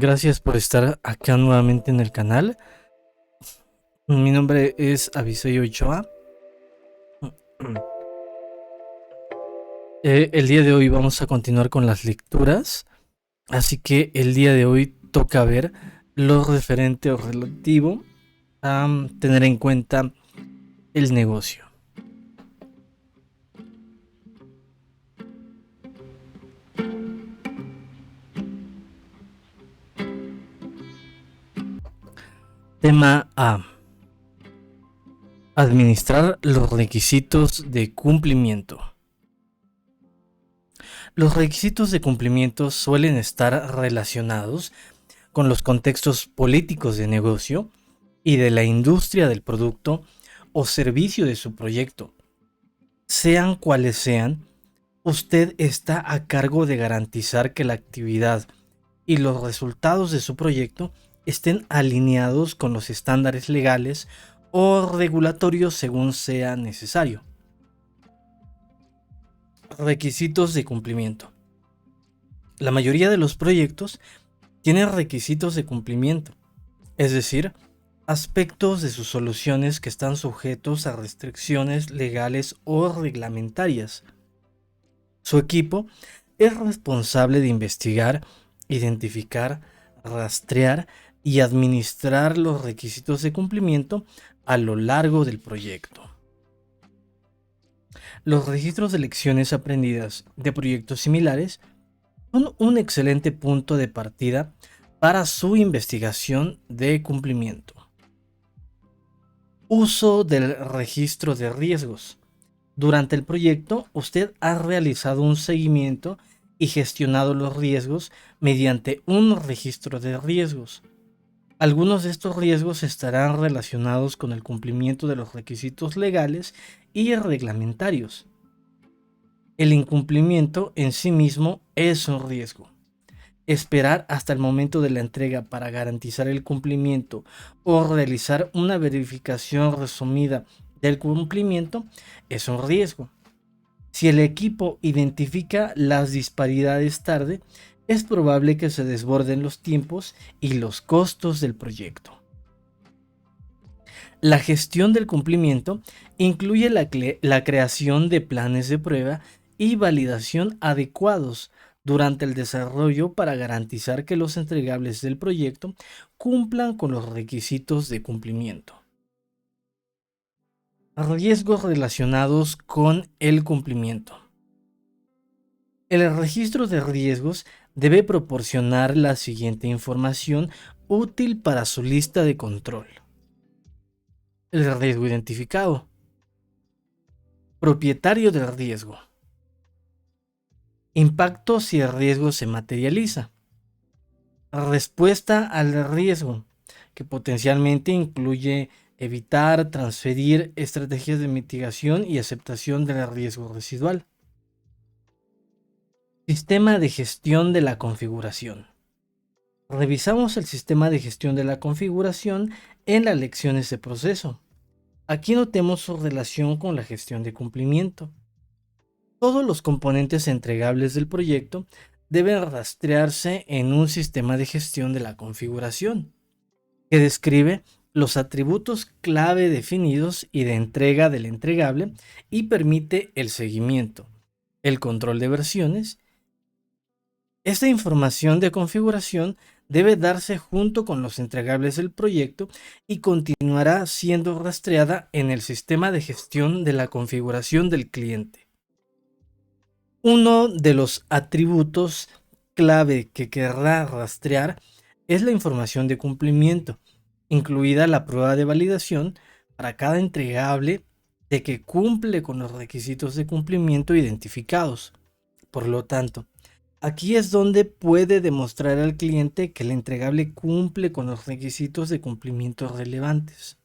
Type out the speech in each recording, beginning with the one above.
Gracias por estar acá nuevamente en el canal. Mi nombre es Abisai Ochoa. El día de hoy vamos a continuar con las lecturas, así que el día de hoy toca ver lo referente o relativo a tener en cuenta el negocio. Tema A. Administrar los requisitos de cumplimiento. Los requisitos de cumplimiento suelen estar relacionados con los contextos políticos de negocio y de la industria del producto o servicio de su proyecto. Sean cuales sean, usted está a cargo de garantizar que la actividad y los resultados de su proyecto estén alineados con los estándares legales o regulatorios según sea necesario. Requisitos de cumplimiento. La mayoría de los proyectos tienen requisitos de cumplimiento, es decir, aspectos de sus soluciones que están sujetos a restricciones legales o reglamentarias. Su equipo es responsable de investigar, identificar, rastrear y administrar los requisitos de cumplimiento a lo largo del proyecto. Los registros de lecciones aprendidas de proyectos similares son un excelente punto de partida para su investigación de cumplimiento. Uso del registro de riesgos. Durante el proyecto, usted ha realizado un seguimiento y gestionado los riesgos mediante un registro de riesgos. Algunos de estos riesgos estarán relacionados con el cumplimiento de los requisitos legales y reglamentarios. El incumplimiento en sí mismo es un riesgo. Esperar hasta el momento de la entrega para garantizar el cumplimiento o realizar una verificación resumida del cumplimiento es un riesgo. Si el equipo identifica las disparidades tarde, es probable que se desborden los tiempos y los costos del proyecto. La gestión del cumplimiento incluye la creación de planes de prueba y validación adecuados durante el desarrollo para garantizar que los entregables del proyecto cumplan con los requisitos de cumplimiento. Riesgos relacionados con el cumplimiento. El registro de riesgos debe proporcionar la siguiente información útil para su lista de control. El riesgo identificado. Propietario del riesgo. Impacto si el riesgo se materializa. Respuesta al riesgo, que potencialmente incluye evitar, transferir estrategias de mitigación y aceptación del riesgo residual. Sistema de gestión de la configuración. Revisamos el sistema de gestión de la configuración en las lecciones de proceso. Aquí notemos su relación con la gestión de cumplimiento. Todos los componentes entregables del proyecto deben rastrearse en un sistema de gestión de la configuración, que describe los atributos clave definidos y de entrega del entregable y permite el seguimiento, el control de versiones. Esta información de configuración debe darse junto con los entregables del proyecto y continuará siendo rastreada en el sistema de gestión de la configuración del cliente. Uno de los atributos clave que querrá rastrear es la información de cumplimiento, incluida la prueba de validación para cada entregable de que cumple con los requisitos de cumplimiento identificados. Por lo tanto, aquí es donde puede demostrar al cliente que el entregable cumple con los requisitos de cumplimiento relevantes.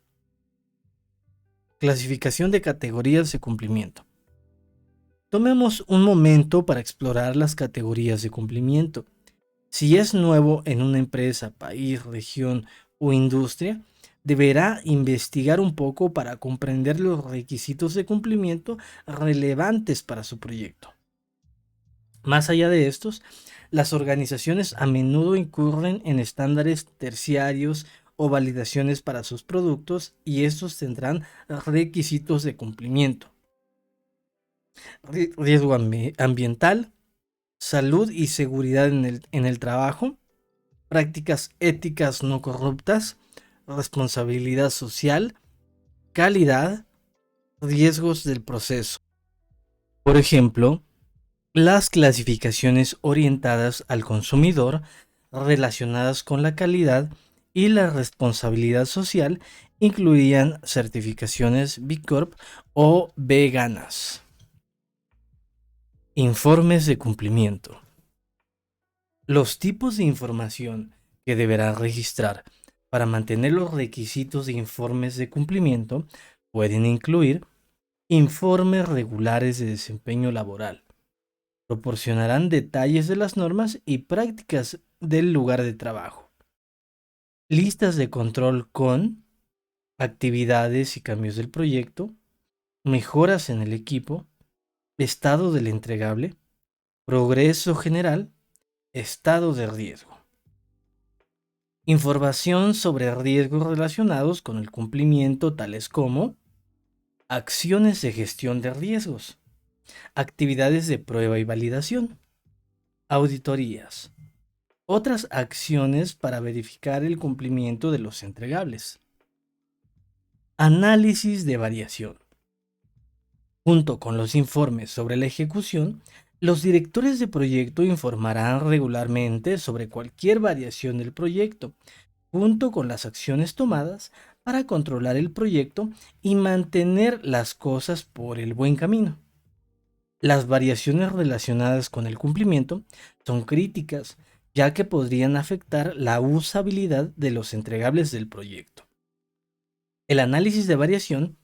Clasificación de categorías de cumplimiento. Tomemos un momento para explorar las categorías de cumplimiento. Si es nuevo en una empresa, país, región o industria, deberá investigar un poco para comprender los requisitos de cumplimiento relevantes para su proyecto. Más allá de estos, Las organizaciones a menudo incurren en estándares terciarios o validaciones para sus productos y estos tendrán requisitos de cumplimiento. Riesgo ambiental, salud y seguridad en el trabajo, prácticas éticas no corruptas, responsabilidad social, calidad, riesgos del proceso. Por ejemplo, las clasificaciones orientadas al consumidor relacionadas con la calidad y la responsabilidad social incluirían certificaciones B Corp o veganas. Informes de cumplimiento. Los tipos de información que deberán registrar para mantener los requisitos de informes de cumplimiento pueden incluir informes regulares de desempeño laboral. Proporcionarán detalles de las normas y prácticas del lugar de trabajo. Listas de control con actividades y cambios del proyecto, mejoras en el equipo, estado del entregable, progreso general, estado de riesgo. Información sobre riesgos relacionados con el cumplimiento, tales como acciones de gestión de riesgos, actividades de prueba y validación, auditorías, otras acciones para verificar el cumplimiento de los entregables. Análisis de variación. Junto con los informes sobre la ejecución, los directores de proyecto informarán regularmente sobre cualquier variación del proyecto, junto con las acciones tomadas para controlar el proyecto y mantener las cosas por el buen camino. Las variaciones relacionadas con el cumplimiento son críticas, ya que podrían afectar la usabilidad de los entregables del proyecto. El análisis de variación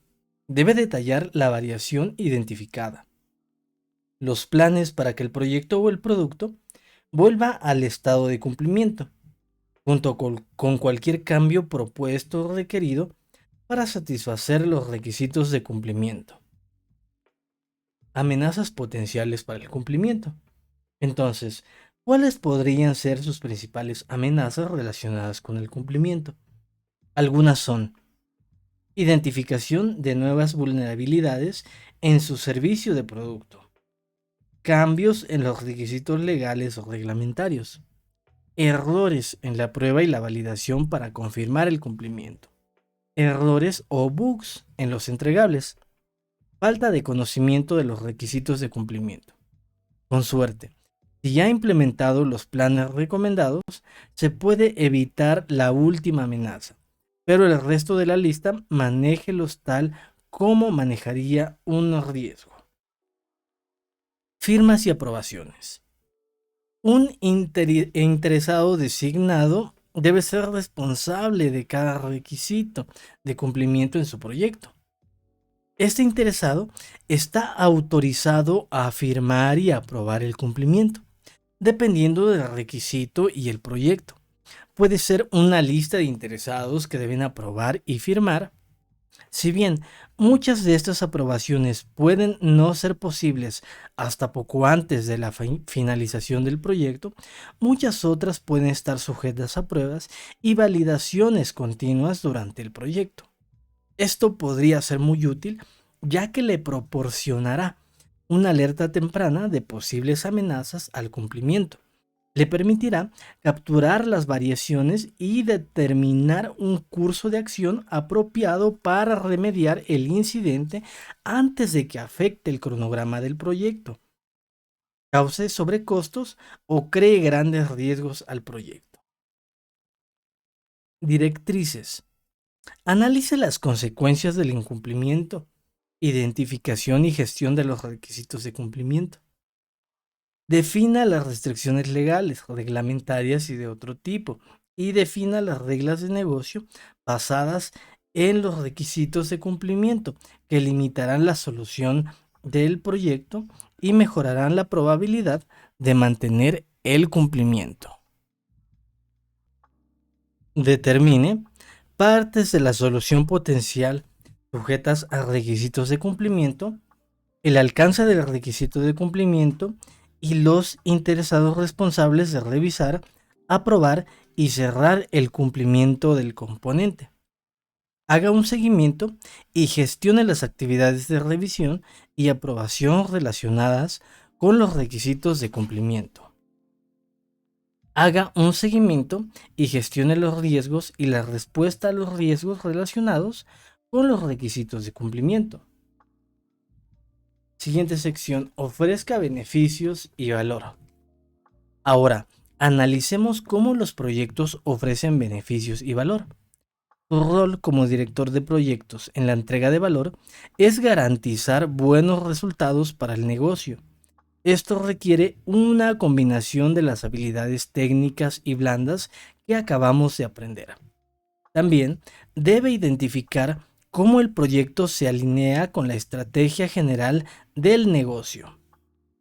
debe detallar la variación identificada, los planes para que el proyecto o el producto vuelva al estado de cumplimiento, junto con cualquier cambio propuesto o requerido para satisfacer los requisitos de cumplimiento. Amenazas potenciales para el cumplimiento. Entonces, ¿cuáles podrían ser sus principales amenazas relacionadas con el cumplimiento? Algunas son identificación de nuevas vulnerabilidades en su servicio de producto, cambios en los requisitos legales o reglamentarios, errores en la prueba y la validación para confirmar el cumplimiento, errores o bugs en los entregables, falta de conocimiento de los requisitos de cumplimiento. Con suerte, si ya ha implementado los planes recomendados, se puede evitar la última amenaza, pero el resto de la lista manéjelos tal como manejaría un riesgo. Firmas y aprobaciones. Un interesado designado debe ser responsable de cada requisito de cumplimiento en su proyecto. Este interesado está autorizado a firmar y aprobar el cumplimiento, dependiendo del requisito y el proyecto. Puede ser una lista de interesados que deben aprobar y firmar. Si bien muchas de estas aprobaciones pueden no ser posibles hasta poco antes de la finalización del proyecto, muchas otras pueden estar sujetas a pruebas y validaciones continuas durante el proyecto. Esto podría ser muy útil, ya que le proporcionará una alerta temprana de posibles amenazas al cumplimiento. Le permitirá capturar las variaciones y determinar un curso de acción apropiado para remediar el incidente antes de que afecte el cronograma del proyecto, cause sobrecostos o cree grandes riesgos al proyecto. Directrices. Analice las consecuencias del incumplimiento, identificación y gestión de los requisitos de cumplimiento. Defina las restricciones legales, reglamentarias y de otro tipo, y defina las reglas de negocio basadas en los requisitos de cumplimiento que limitarán la solución del proyecto y mejorarán la probabilidad de mantener el cumplimiento. Determine partes de la solución potencial sujetas a requisitos de cumplimiento, el alcance del requisito de cumplimiento y los interesados responsables de revisar, aprobar y cerrar el cumplimiento del componente. Haga un seguimiento y gestione las actividades de revisión y aprobación relacionadas con los requisitos de cumplimiento. Haga un seguimiento y gestione los riesgos y la respuesta a los riesgos relacionados con los requisitos de cumplimiento. Siguiente sección, ofrezca beneficios y valor. Ahora, analicemos cómo los proyectos ofrecen beneficios y valor. Tu rol como director de proyectos en la entrega de valor es garantizar buenos resultados para el negocio. Esto requiere una combinación de las habilidades técnicas y blandas que acabamos de aprender. También debe identificar cómo el proyecto se alinea con la estrategia general del negocio.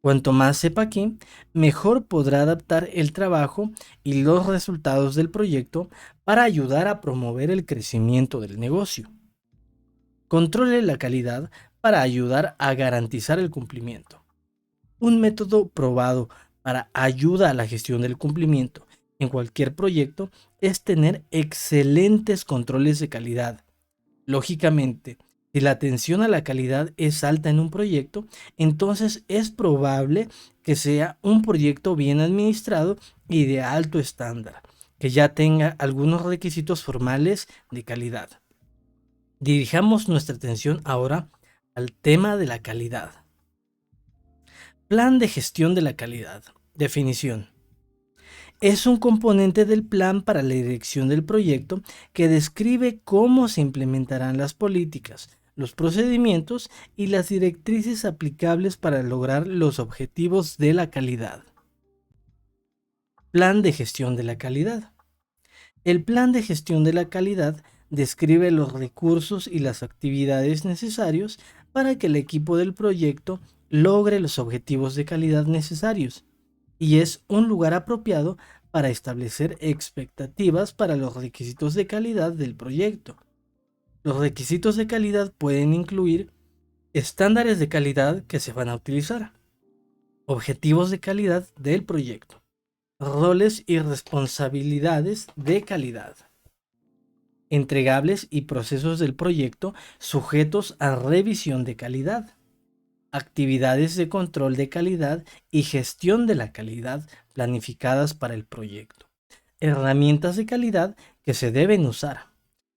Cuanto más sepa aquí, mejor podrá adaptar el trabajo y los resultados del proyecto para ayudar a promover el crecimiento del negocio. Controle la calidad para ayudar a garantizar el cumplimiento. Un método probado para ayuda a la gestión del cumplimiento en cualquier proyecto es tener excelentes controles de calidad. Lógicamente, si la atención a la calidad es alta en un proyecto, entonces es probable que sea un proyecto bien administrado y de alto estándar, que ya tenga algunos requisitos formales de calidad. Dirijamos nuestra atención ahora al tema de la calidad. Plan de gestión de la calidad. Definición. Es un componente del plan para la dirección del proyecto que describe cómo se implementarán las políticas, los procedimientos y las directrices aplicables para lograr los objetivos de la calidad. Plan de gestión de la calidad. El plan de gestión de la calidad describe los recursos y las actividades necesarios para que el equipo del proyecto logre los objetivos de calidad necesarios, y es un lugar apropiado para establecer expectativas para los requisitos de calidad del proyecto. Los requisitos de calidad pueden incluir estándares de calidad que se van a utilizar, objetivos de calidad del proyecto, roles y responsabilidades de calidad, entregables y procesos del proyecto sujetos a revisión de calidad, actividades de control de calidad y gestión de la calidad planificadas para el proyecto, herramientas de calidad que se deben usar,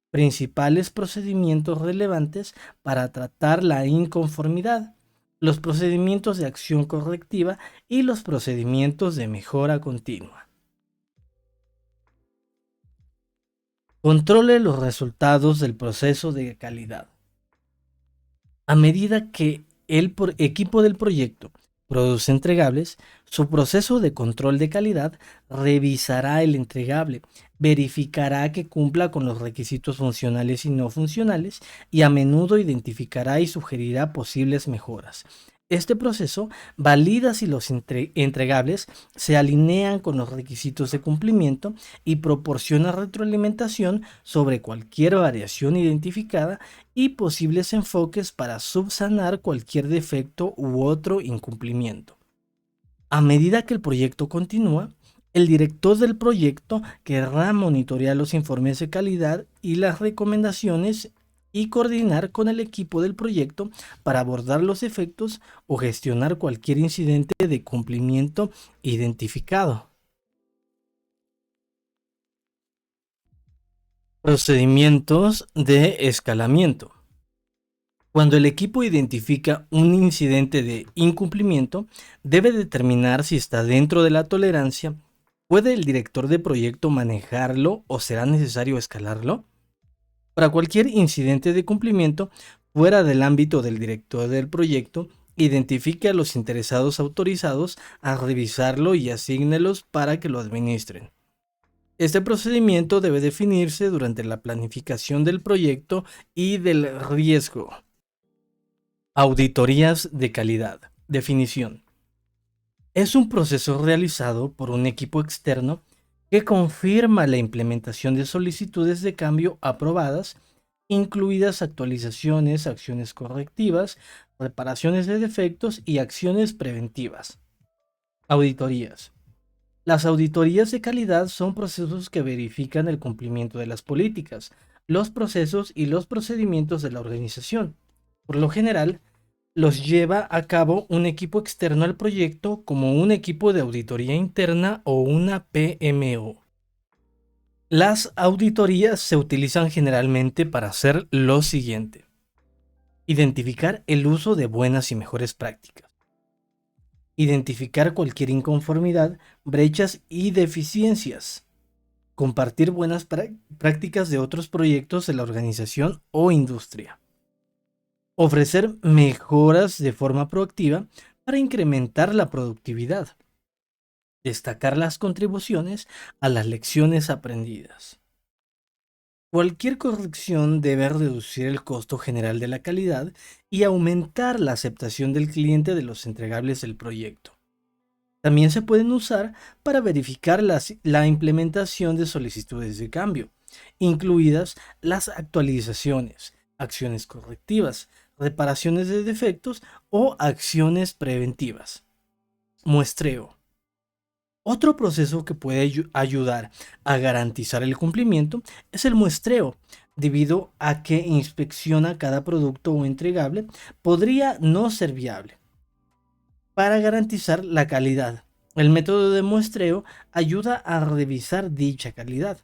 principales procedimientos relevantes para tratar la inconformidad, los procedimientos de acción correctiva y los procedimientos de mejora continua. Controle los resultados del proceso de calidad. A medida que el equipo del proyecto produce entregables, su proceso de control de calidad revisará el entregable, verificará que cumpla con los requisitos funcionales y no funcionales y a menudo identificará y sugerirá posibles mejoras. Este proceso valida si los entregables se alinean con los requisitos de cumplimiento y proporciona retroalimentación sobre cualquier variación identificada y posibles enfoques para subsanar cualquier defecto u otro incumplimiento. A medida que el proyecto continúa, el director del proyecto querrá monitorear los informes de calidad y las recomendaciones y coordinar con el equipo del proyecto para abordar los efectos o gestionar cualquier incidente de cumplimiento identificado. Procedimientos de escalamiento. Cuando el equipo identifica un incidente de incumplimiento, debe determinar si está dentro de la tolerancia. ¿Puede el director de proyecto manejarlo o será necesario escalarlo? Para cualquier incidente de cumplimiento fuera del ámbito del director del proyecto, identifique a los interesados autorizados a revisarlo y asígnelos para que lo administren. Este procedimiento debe definirse durante la planificación del proyecto y del riesgo. Auditorías de calidad. Definición. Es un proceso realizado por un equipo externo que confirma la implementación de solicitudes de cambio aprobadas, incluidas actualizaciones, acciones correctivas, reparaciones de defectos y acciones preventivas. Auditorías. Las auditorías de calidad son procesos que verifican el cumplimiento de las políticas, los procesos y los procedimientos de la organización. Por lo general, los lleva a cabo un equipo externo al proyecto como un equipo de auditoría interna o una PMO. Las auditorías se utilizan generalmente para hacer lo siguiente: identificar el uso de buenas y mejores prácticas, identificar cualquier inconformidad, brechas y deficiencias, compartir buenas prácticas de otros proyectos de la organización o industria, ofrecer mejoras de forma proactiva para incrementar la productividad, destacar las contribuciones a las lecciones aprendidas. Cualquier corrección debe reducir el costo general de la calidad y aumentar la aceptación del cliente de los entregables del proyecto. También se pueden usar para verificar la implementación de solicitudes de cambio, incluidas las actualizaciones, acciones correctivas, reparaciones de defectos o acciones preventivas. Muestreo. Otro proceso que puede ayudar a garantizar el cumplimiento es el muestreo. Debido a que inspecciona cada producto o entregable, podría no ser viable. Para garantizar la calidad, el método de muestreo ayuda a revisar dicha calidad.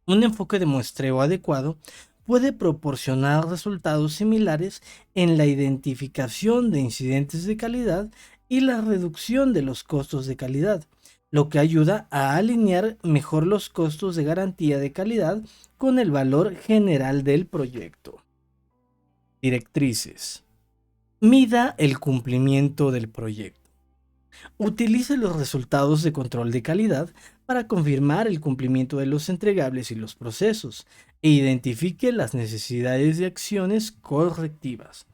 Un enfoque de muestreo adecuado puede proporcionar resultados similares en la identificación de incidentes de calidad y la reducción de los costos de calidad, lo que ayuda a alinear mejor los costos de garantía de calidad con el valor general del proyecto. Directrices. Mida el cumplimiento del proyecto. Utilice los resultados de control de calidad para confirmar el cumplimiento de los entregables y los procesos e identifique las necesidades de acciones correctivas.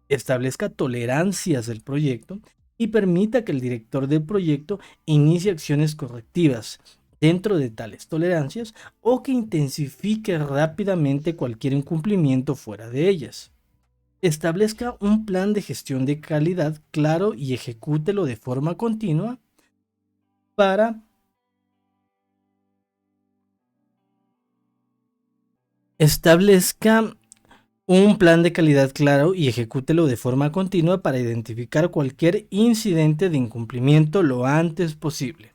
Establezca tolerancias del proyecto y permita que el director del proyecto inicie acciones correctivas dentro de tales tolerancias o que intensifique rápidamente cualquier incumplimiento fuera de ellas. Establezca un plan de gestión de calidad claro y ejecútelo de forma continua para establezca un plan de calidad claro y ejecútelo de forma continua para identificar cualquier incidente de incumplimiento lo antes posible.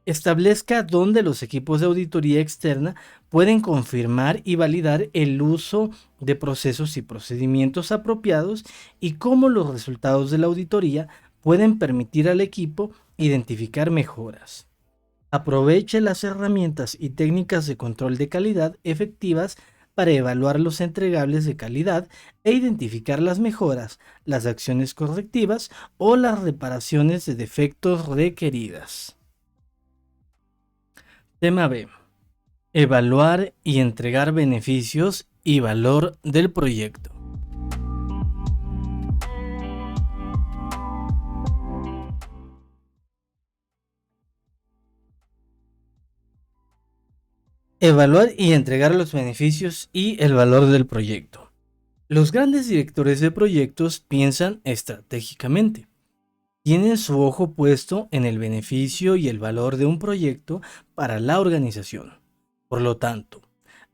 Establezca dónde los equipos de auditoría externa pueden confirmar y validar el uso de procesos y procedimientos apropiados y cómo los resultados de la auditoría pueden permitir al equipo identificar mejoras. Aproveche las herramientas y técnicas de control de calidad efectivas para evaluar los entregables de calidad e identificar las mejoras, las acciones correctivas o las reparaciones de defectos requeridas. Tema B. Evaluar y entregar beneficios y valor del proyecto. Evaluar y entregar los beneficios y el valor del proyecto. Los grandes directores de proyectos piensan estratégicamente. Tienen su ojo puesto en el beneficio y el valor de un proyecto para la organización. Por lo tanto,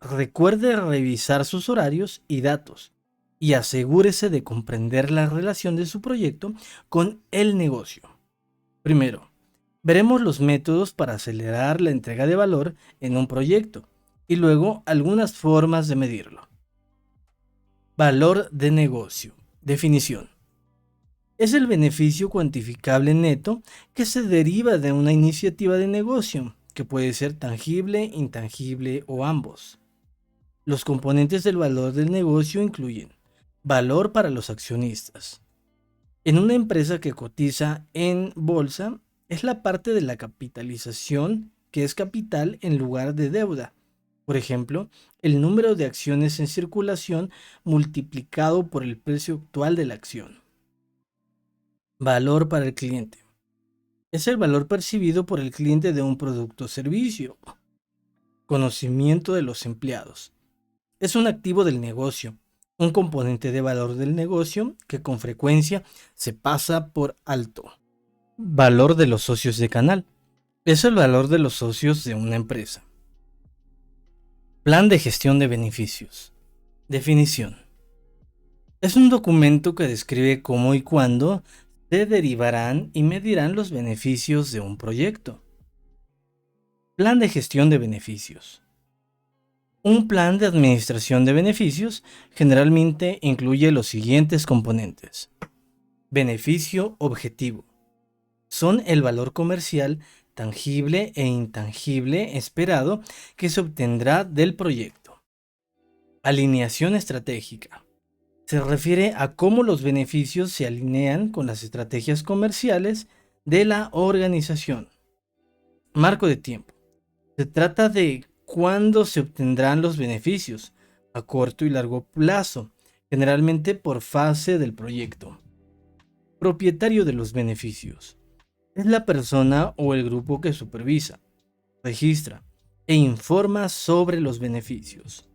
recuerde revisar sus horarios y datos y asegúrese de comprender la relación de su proyecto con el negocio. Primero, veremos los métodos para acelerar la entrega de valor en un proyecto y luego algunas formas de medirlo. Valor de negocio. Definición. Es el beneficio cuantificable neto que se deriva de una iniciativa de negocio, que puede ser tangible, intangible o ambos. Los componentes del valor del negocio incluyen valor para los accionistas. En una empresa que cotiza en bolsa, es la parte de la capitalización que es capital en lugar de deuda. Por ejemplo, el número de acciones en circulación multiplicado por el precio actual de la acción. Valor para el cliente. Es el valor percibido por el cliente de un producto o servicio. Conocimiento de los empleados. Es un activo del negocio, un componente de valor del negocio que con frecuencia se pasa por alto. Valor de los socios de canal. Es el valor de los socios de una empresa. Plan de gestión de beneficios. Definición. Es un documento que describe cómo y cuándo se derivarán y medirán los beneficios de un proyecto. Plan de gestión de beneficios. Un plan de administración de beneficios generalmente incluye los siguientes componentes. Beneficio objetivo. Son el valor comercial tangible e intangible esperado que se obtendrá del proyecto. Alineación estratégica. Se refiere a cómo los beneficios se alinean con las estrategias comerciales de la organización. Marco de tiempo. Se trata de cuándo se obtendrán los beneficios, a corto y largo plazo, generalmente por fase del proyecto. Propietario de los beneficios. Es la persona o el grupo que supervisa, registra e informa sobre los beneficios.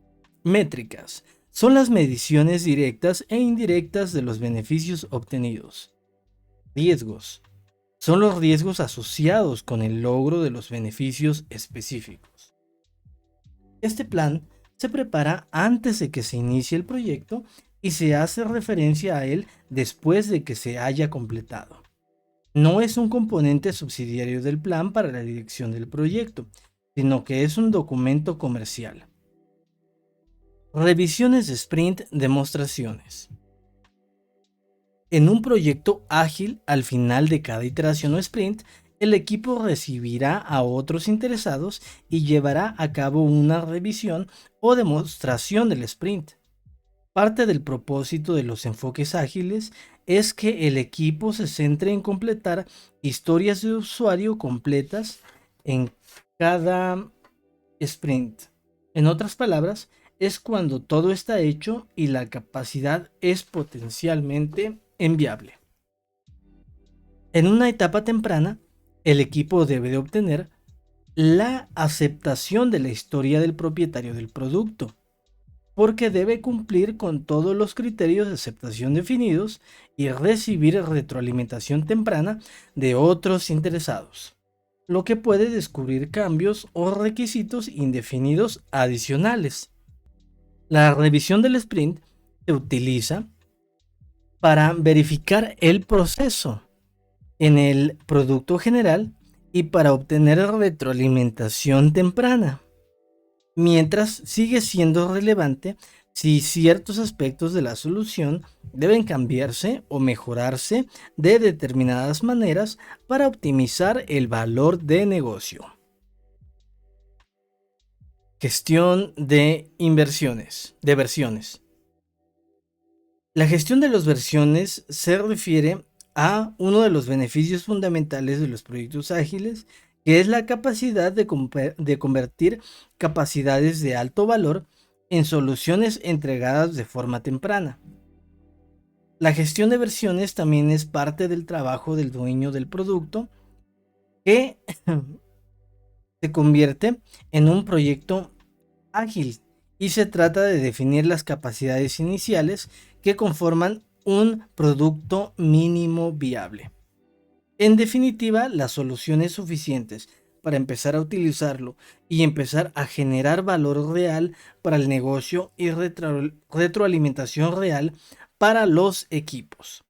Métricas. Son las mediciones directas e indirectas de los beneficios obtenidos. Riesgos. Son los riesgos asociados con el logro de los beneficios específicos. Este plan se prepara antes de que se inicie el proyecto y se hace referencia a él después de que se haya completado. No es un componente subsidiario del plan para la dirección del proyecto, sino que es un documento comercial. Revisiones de sprint, demostraciones. En un proyecto ágil, al final de cada iteración o sprint, el equipo recibirá a otros interesados y llevará a cabo una revisión o demostración del sprint. Parte del propósito de los enfoques ágiles es que el equipo se centre en completar historias de usuario completas en cada sprint. En otras palabras, es cuando todo está hecho y la capacidad es potencialmente enviable. En una etapa temprana, el equipo debe de obtener la aceptación de la historia del propietario del producto, porque debe cumplir con todos los criterios de aceptación definidos y recibir retroalimentación temprana de otros interesados, lo que puede descubrir cambios o requisitos indefinidos adicionales. La revisión del sprint se utiliza para verificar el proceso en el producto general y para obtener retroalimentación temprana, mientras sigue siendo relevante si ciertos aspectos de la solución deben cambiarse o mejorarse de determinadas maneras para optimizar el valor de negocio. Gestión de versiones. La gestión de las versiones se refiere a uno de los beneficios fundamentales de los proyectos ágiles, que es la capacidad de convertir capacidades de alto valor en soluciones entregadas de forma temprana. La gestión de versiones también es parte del trabajo del dueño del producto, que se convierte en un proyecto ágil y se trata de definir las capacidades iniciales que conforman un producto mínimo viable. En definitiva, las soluciones suficientes para empezar a utilizarlo y empezar a generar valor real para el negocio y retroalimentación real para los equipos.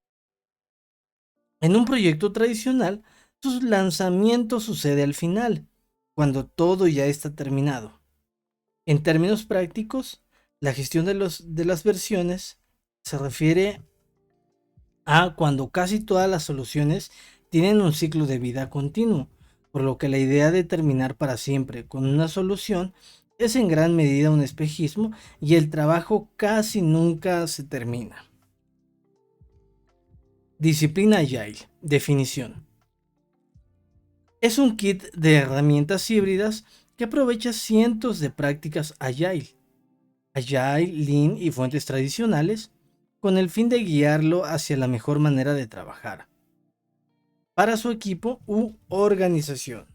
En un proyecto tradicional, su lanzamiento sucede al final, cuando todo ya está terminado. En términos prácticos, la gestión de las versiones se refiere a cuando casi todas las soluciones tienen un ciclo de vida continuo, por lo que la idea de terminar para siempre con una solución es en gran medida un espejismo y el trabajo casi nunca se termina. Disciplina Agile. Definición. Es un kit de herramientas híbridas que aprovecha cientos de prácticas Agile, Lean y fuentes tradicionales, con el fin de guiarlo hacia la mejor manera de trabajar para su equipo u organización.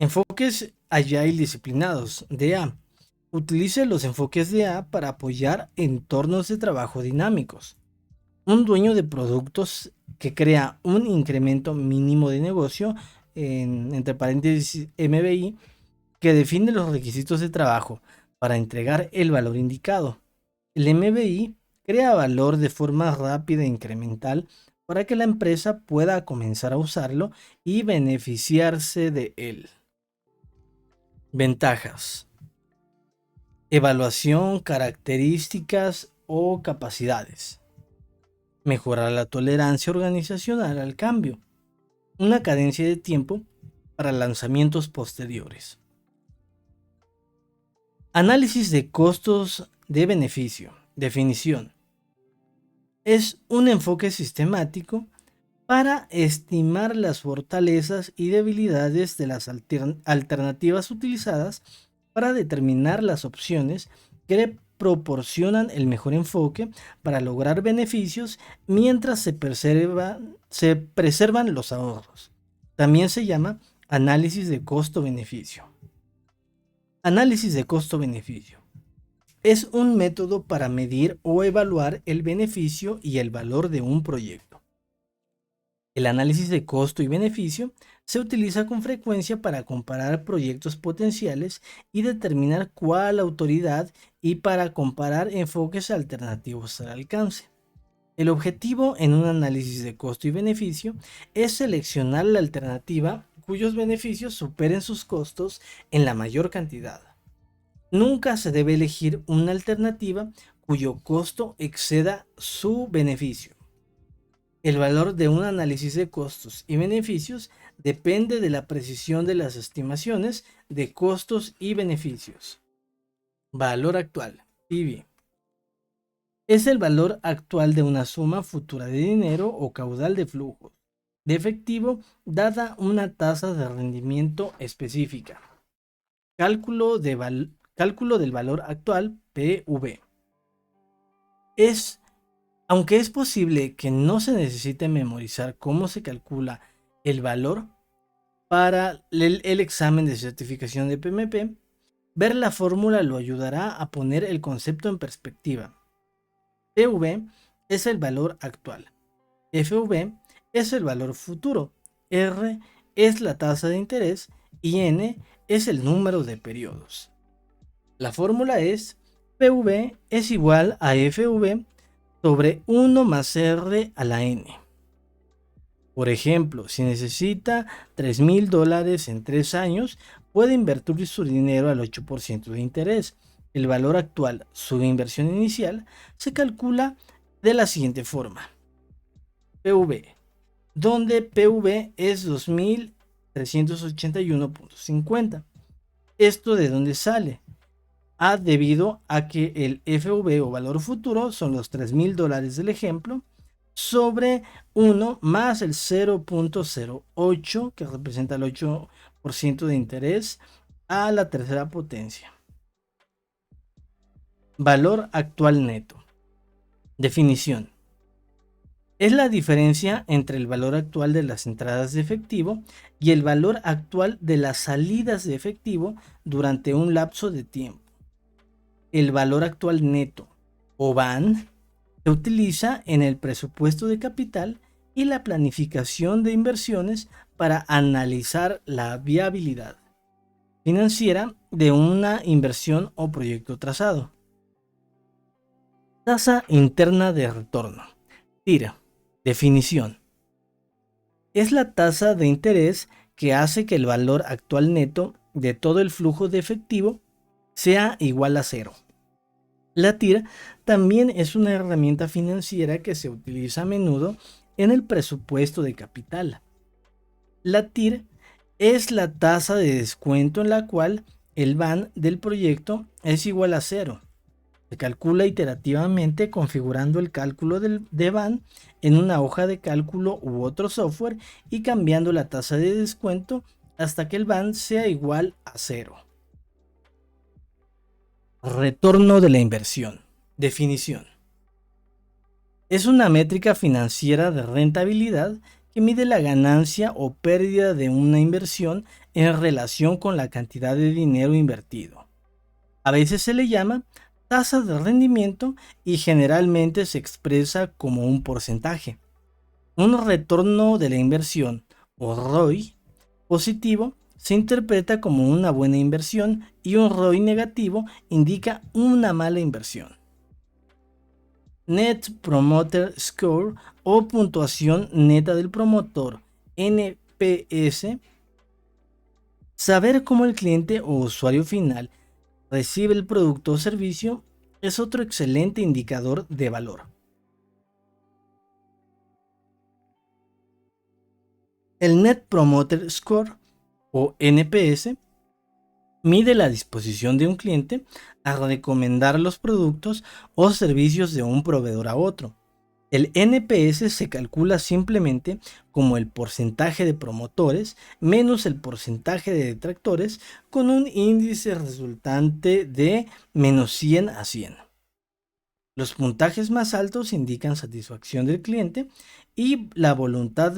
Enfoques Agile disciplinados, DA. Utilice los enfoques DA para apoyar entornos de trabajo dinámicos. Un dueño de productos que crea un incremento mínimo de negocio, entre paréntesis MBI, que define los requisitos de trabajo para entregar el valor indicado. El MBI crea valor de forma rápida e incremental para que la empresa pueda comenzar a usarlo y beneficiarse de él. Ventajas. Evaluación, características o capacidades. Mejorar la tolerancia organizacional al cambio. Una cadencia de tiempo para lanzamientos posteriores. Análisis de costos de beneficio. Definición. Es un enfoque sistemático para estimar las fortalezas y debilidades de las alternativas utilizadas para determinar las opciones que le proporcionan el mejor enfoque para lograr beneficios mientras se preservan los ahorros. También se llama análisis de costo-beneficio. Análisis de costo-beneficio. Es un método para medir o evaluar el beneficio y el valor de un proyecto. El análisis de costo y beneficio se utiliza con frecuencia para comparar proyectos potenciales y determinar cuál autoridad y para comparar enfoques alternativos al alcance. El objetivo en un análisis de costo y beneficio es seleccionar la alternativa cuyos beneficios superen sus costos en la mayor cantidad. Nunca se debe elegir una alternativa cuyo costo exceda su beneficio. El valor de un análisis de costos y beneficios depende de la precisión de las estimaciones de costos y beneficios. Valor actual, PV. Es el valor actual de una suma futura de dinero o caudal de flujo de efectivo dada una tasa de rendimiento específica. Cálculo del valor actual, PV. Aunque es posible que no se necesite memorizar cómo se calcula el valor para el examen de certificación de PMP, ver la fórmula lo ayudará a poner el concepto en perspectiva. PV es el valor actual, FV es el valor futuro, R es la tasa de interés y N es el número de periodos. La fórmula es PV es igual a FV sobre 1 más R a la N. Por ejemplo, si necesita $3,000 en 3 años, puede invertir su dinero al 8% de interés. El valor actual, su inversión inicial, se calcula de la siguiente forma. PV, donde PV es 2.381.50. ¿Esto de dónde sale? Debido a que el FV o valor futuro son los $3,000 del ejemplo, sobre 1 más el 0.08, que representa el 8% de interés, a la tercera potencia. Valor actual neto. Definición. Es la diferencia entre el valor actual de las entradas de efectivo y el valor actual de las salidas de efectivo durante un lapso de tiempo. El valor actual neto, o VAN, se utiliza en el presupuesto de capital y la planificación de inversiones para analizar la viabilidad financiera de una inversión o proyecto trazado. Tasa interna de retorno, TIR. Definición. Es la tasa de interés que hace que el valor actual neto de todo el flujo de efectivo sea igual a cero. La TIR también es una herramienta financiera que se utiliza a menudo en el presupuesto de capital. La TIR es la tasa de descuento en la cual el VAN del proyecto es igual a cero. Se calcula iterativamente configurando el cálculo de VAN en una hoja de cálculo u otro software y cambiando la tasa de descuento hasta que el VAN sea igual a cero. Retorno de la inversión. Definición. Es una métrica financiera de rentabilidad que mide la ganancia o pérdida de una inversión en relación con la cantidad de dinero invertido. A veces se le llama tasa de rendimiento y generalmente se expresa como un porcentaje. Un retorno de la inversión, o ROI, positivo se interpreta como una buena inversión y un ROI negativo indica una mala inversión. Net Promoter Score o puntuación neta del promotor, NPS. Saber cómo el cliente o usuario final recibe el producto o servicio es otro excelente indicador de valor. El Net Promoter Score o NPS mide la disposición de un cliente a recomendar los productos o servicios de un proveedor a otro. El NPS se calcula simplemente como el porcentaje de promotores menos el porcentaje de detractores, con un índice resultante de menos 100 a 100. Los puntajes más altos indican satisfacción del cliente y la voluntad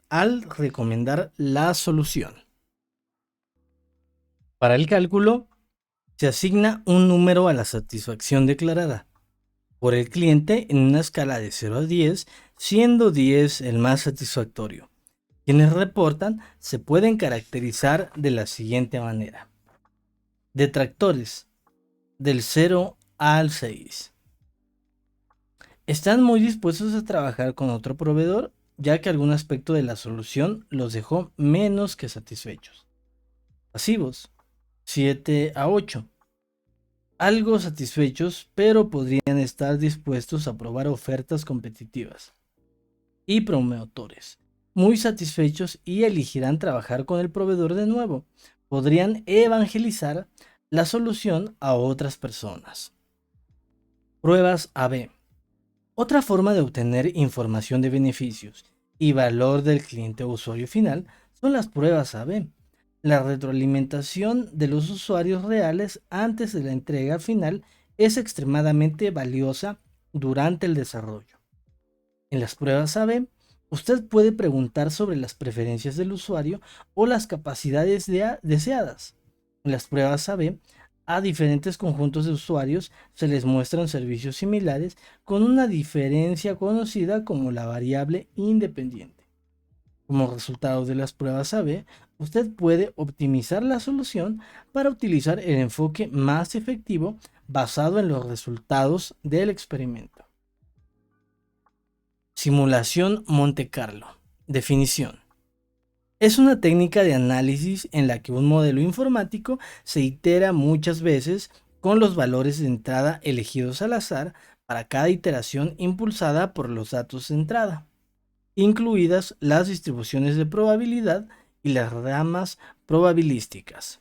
al recomendar la solución. Para el cálculo, se asigna un número a la satisfacción declarada por el cliente en una escala de 0 a 10, siendo 10 el más satisfactorio. Quienes reportan se pueden caracterizar de la siguiente manera. Detractores, del 0 al 6. Están muy dispuestos a trabajar con otro proveedor, ya que algún aspecto de la solución los dejó menos que satisfechos. Pasivos, 7 a 8. Algo satisfechos, pero podrían estar dispuestos a probar ofertas competitivas. Y promotores, muy satisfechos y elegirán trabajar con el proveedor de nuevo. Podrían evangelizar la solución a otras personas. Pruebas A/B. Otra forma de obtener información de beneficios y valor del cliente o usuario final son las pruebas A/B. La retroalimentación de los usuarios reales antes de la entrega final es extremadamente valiosa durante el desarrollo. En las pruebas A/B, usted puede preguntar sobre las preferencias del usuario o las capacidades deseadas. En las pruebas A/B, a diferentes conjuntos de usuarios se les muestran servicios similares con una diferencia conocida como la variable independiente. Como resultado de las pruebas A/B, usted puede optimizar la solución para utilizar el enfoque más efectivo basado en los resultados del experimento. Simulación Monte Carlo. Definición. Es una técnica de análisis en la que un modelo informático se itera muchas veces con los valores de entrada elegidos al azar para cada iteración impulsada por los datos de entrada, incluidas las distribuciones de probabilidad y las ramas probabilísticas.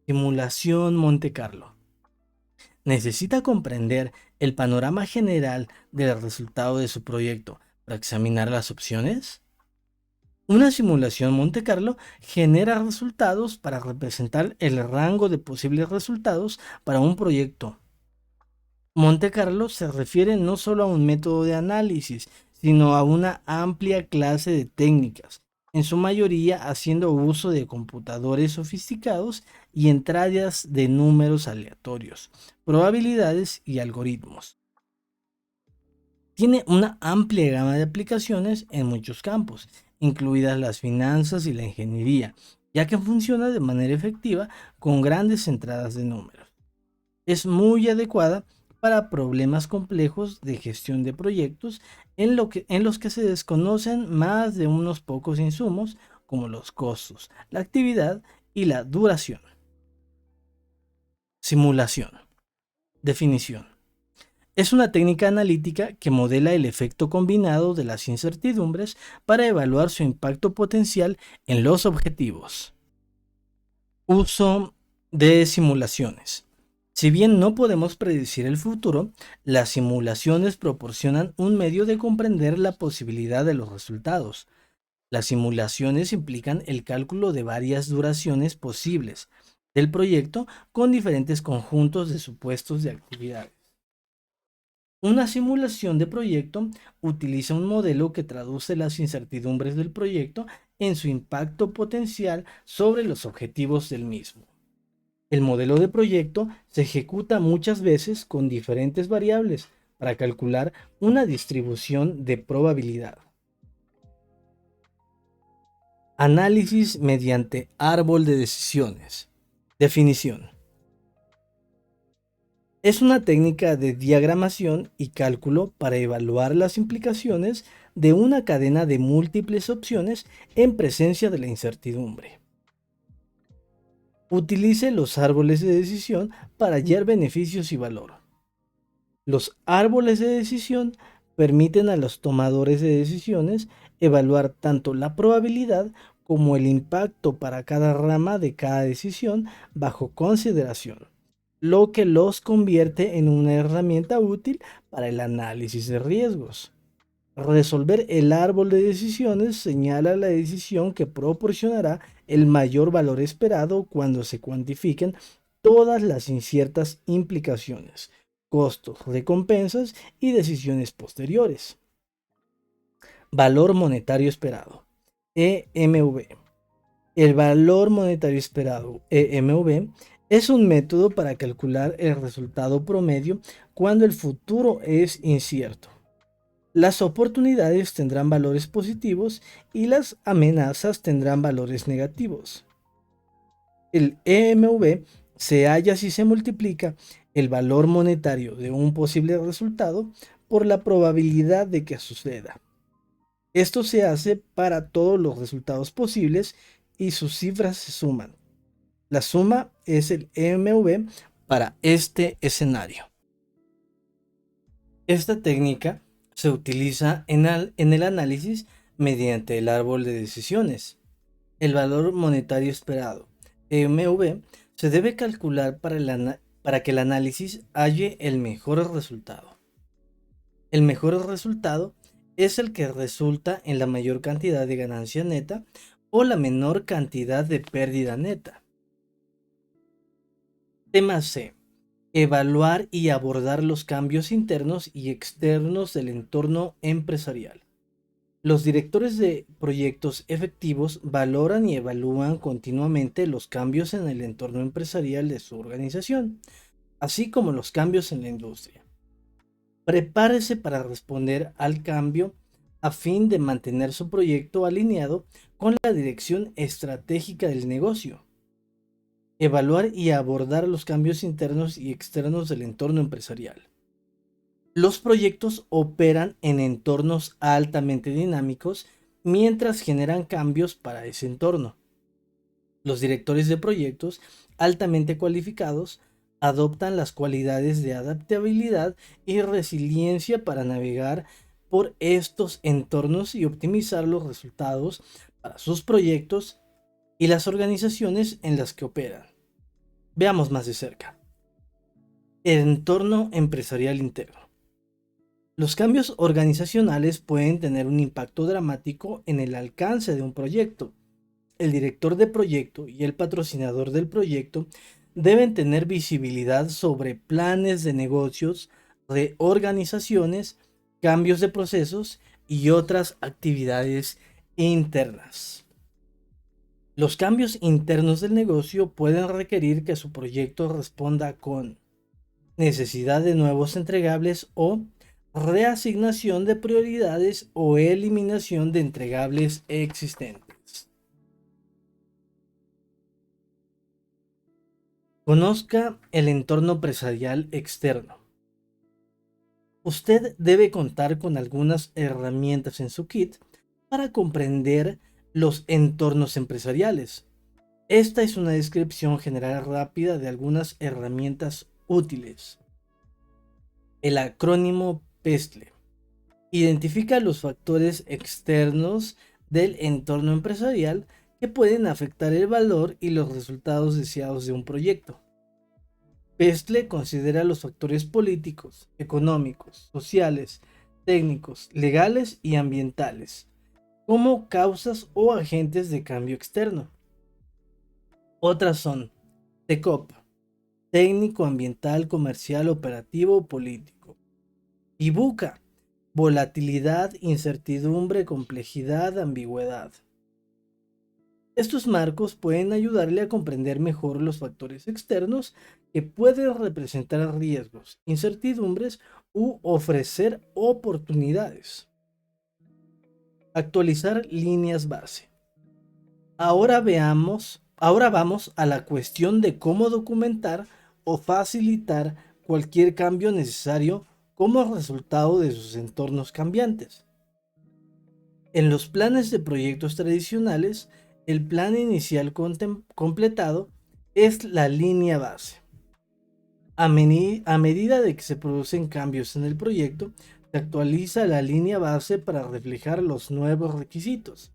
Simulación Monte Carlo. Necesita comprender el panorama general del resultado de su proyecto para examinar las opciones. Una simulación Monte Carlo genera resultados para representar el rango de posibles resultados para un proyecto. Monte Carlo se refiere no solo a un método de análisis, sino a una amplia clase de técnicas, en su mayoría haciendo uso de computadores sofisticados y entradas de números aleatorios, probabilidades y algoritmos. Tiene una amplia gama de aplicaciones en muchos campos, incluidas las finanzas y la ingeniería, ya que funciona de manera efectiva con grandes entradas de números. Es muy adecuada para problemas complejos de gestión de proyectos en los que se desconocen más de unos pocos insumos, como los costos, la actividad y la duración. Simulación. Definición. Es una técnica analítica que modela el efecto combinado de las incertidumbres para evaluar su impacto potencial en los objetivos. Uso de simulaciones. Si bien no podemos predecir el futuro, las simulaciones proporcionan un medio de comprender la posibilidad de los resultados. Las simulaciones implican el cálculo de varias duraciones posibles del proyecto con diferentes conjuntos de supuestos de actividades. Una simulación de proyecto utiliza un modelo que traduce las incertidumbres del proyecto en su impacto potencial sobre los objetivos del mismo. El modelo de proyecto se ejecuta muchas veces con diferentes variables para calcular una distribución de probabilidad. Análisis mediante árbol de decisiones. Definición. Es una técnica de diagramación y cálculo para evaluar las implicaciones de una cadena de múltiples opciones en presencia de la incertidumbre. Utilice los árboles de decisión para hallar beneficios y valor. Los árboles de decisión permiten a los tomadores de decisiones evaluar tanto la probabilidad como el impacto para cada rama de cada decisión bajo consideración, lo que los convierte en una herramienta útil para el análisis de riesgos. Resolver el árbol de decisiones señala la decisión que proporcionará el mayor valor esperado cuando se cuantifiquen todas las inciertas implicaciones, costos, recompensas y decisiones posteriores. Valor monetario esperado, EMV. El valor monetario esperado, EMV, es un método para calcular el resultado promedio cuando el futuro es incierto. Las oportunidades tendrán valores positivos y las amenazas tendrán valores negativos. El EMV se halla si se multiplica el valor monetario de un posible resultado por la probabilidad de que suceda. Esto se hace para todos los resultados posibles y sus cifras se suman. La suma es el EMV para este escenario. Esta técnica se utiliza en el análisis mediante el árbol de decisiones. El valor monetario esperado, EMV, se debe calcular para que el análisis halle el mejor resultado. El mejor resultado es el que resulta en la mayor cantidad de ganancia neta o la menor cantidad de pérdida neta. Tema C. Evaluar y abordar los cambios internos y externos del entorno empresarial. Los directores de proyectos efectivos valoran y evalúan continuamente los cambios en el entorno empresarial de su organización, así como los cambios en la industria. Prepárese para responder al cambio a fin de mantener su proyecto alineado con la dirección estratégica del negocio. Evaluar y abordar los cambios internos y externos del entorno empresarial. Los proyectos operan en entornos altamente dinámicos mientras generan cambios para ese entorno. Los directores de proyectos altamente cualificados adoptan las cualidades de adaptabilidad y resiliencia para navegar por estos entornos y optimizar los resultados para sus proyectos y las organizaciones en las que operan. Veamos más de cerca. El entorno empresarial interno. Los cambios organizacionales pueden tener un impacto dramático en el alcance de un proyecto. El director de proyecto y el patrocinador del proyecto deben tener visibilidad sobre planes de negocios, reorganizaciones, cambios de procesos y otras actividades internas. Los cambios internos del negocio pueden requerir que su proyecto responda con necesidad de nuevos entregables o reasignación de prioridades o eliminación de entregables existentes. Conozca el entorno empresarial externo. Usted debe contar con algunas herramientas en su kit para comprender los entornos empresariales. Esta es una descripción general rápida de algunas herramientas útiles. El acrónimo PESTLE identifica los factores externos del entorno empresarial que pueden afectar el valor y los resultados deseados de un proyecto. PESTLE considera los factores políticos, económicos, sociales, técnicos, legales y ambientales como causas o agentes de cambio externo. Otras son TECOP, técnico, ambiental, comercial, operativo o político. Y VUCA, volatilidad, incertidumbre, complejidad, ambigüedad. Estos marcos pueden ayudarle a comprender mejor los factores externos que pueden representar riesgos, incertidumbres u ofrecer oportunidades. Actualizar líneas base. Ahora vamos a la cuestión de cómo documentar o facilitar cualquier cambio necesario como resultado de sus entornos cambiantes. En los planes de proyectos tradicionales, el plan inicial completado es la línea base. A medida de que se producen cambios en el proyecto, se actualiza la línea base para reflejar los nuevos requisitos.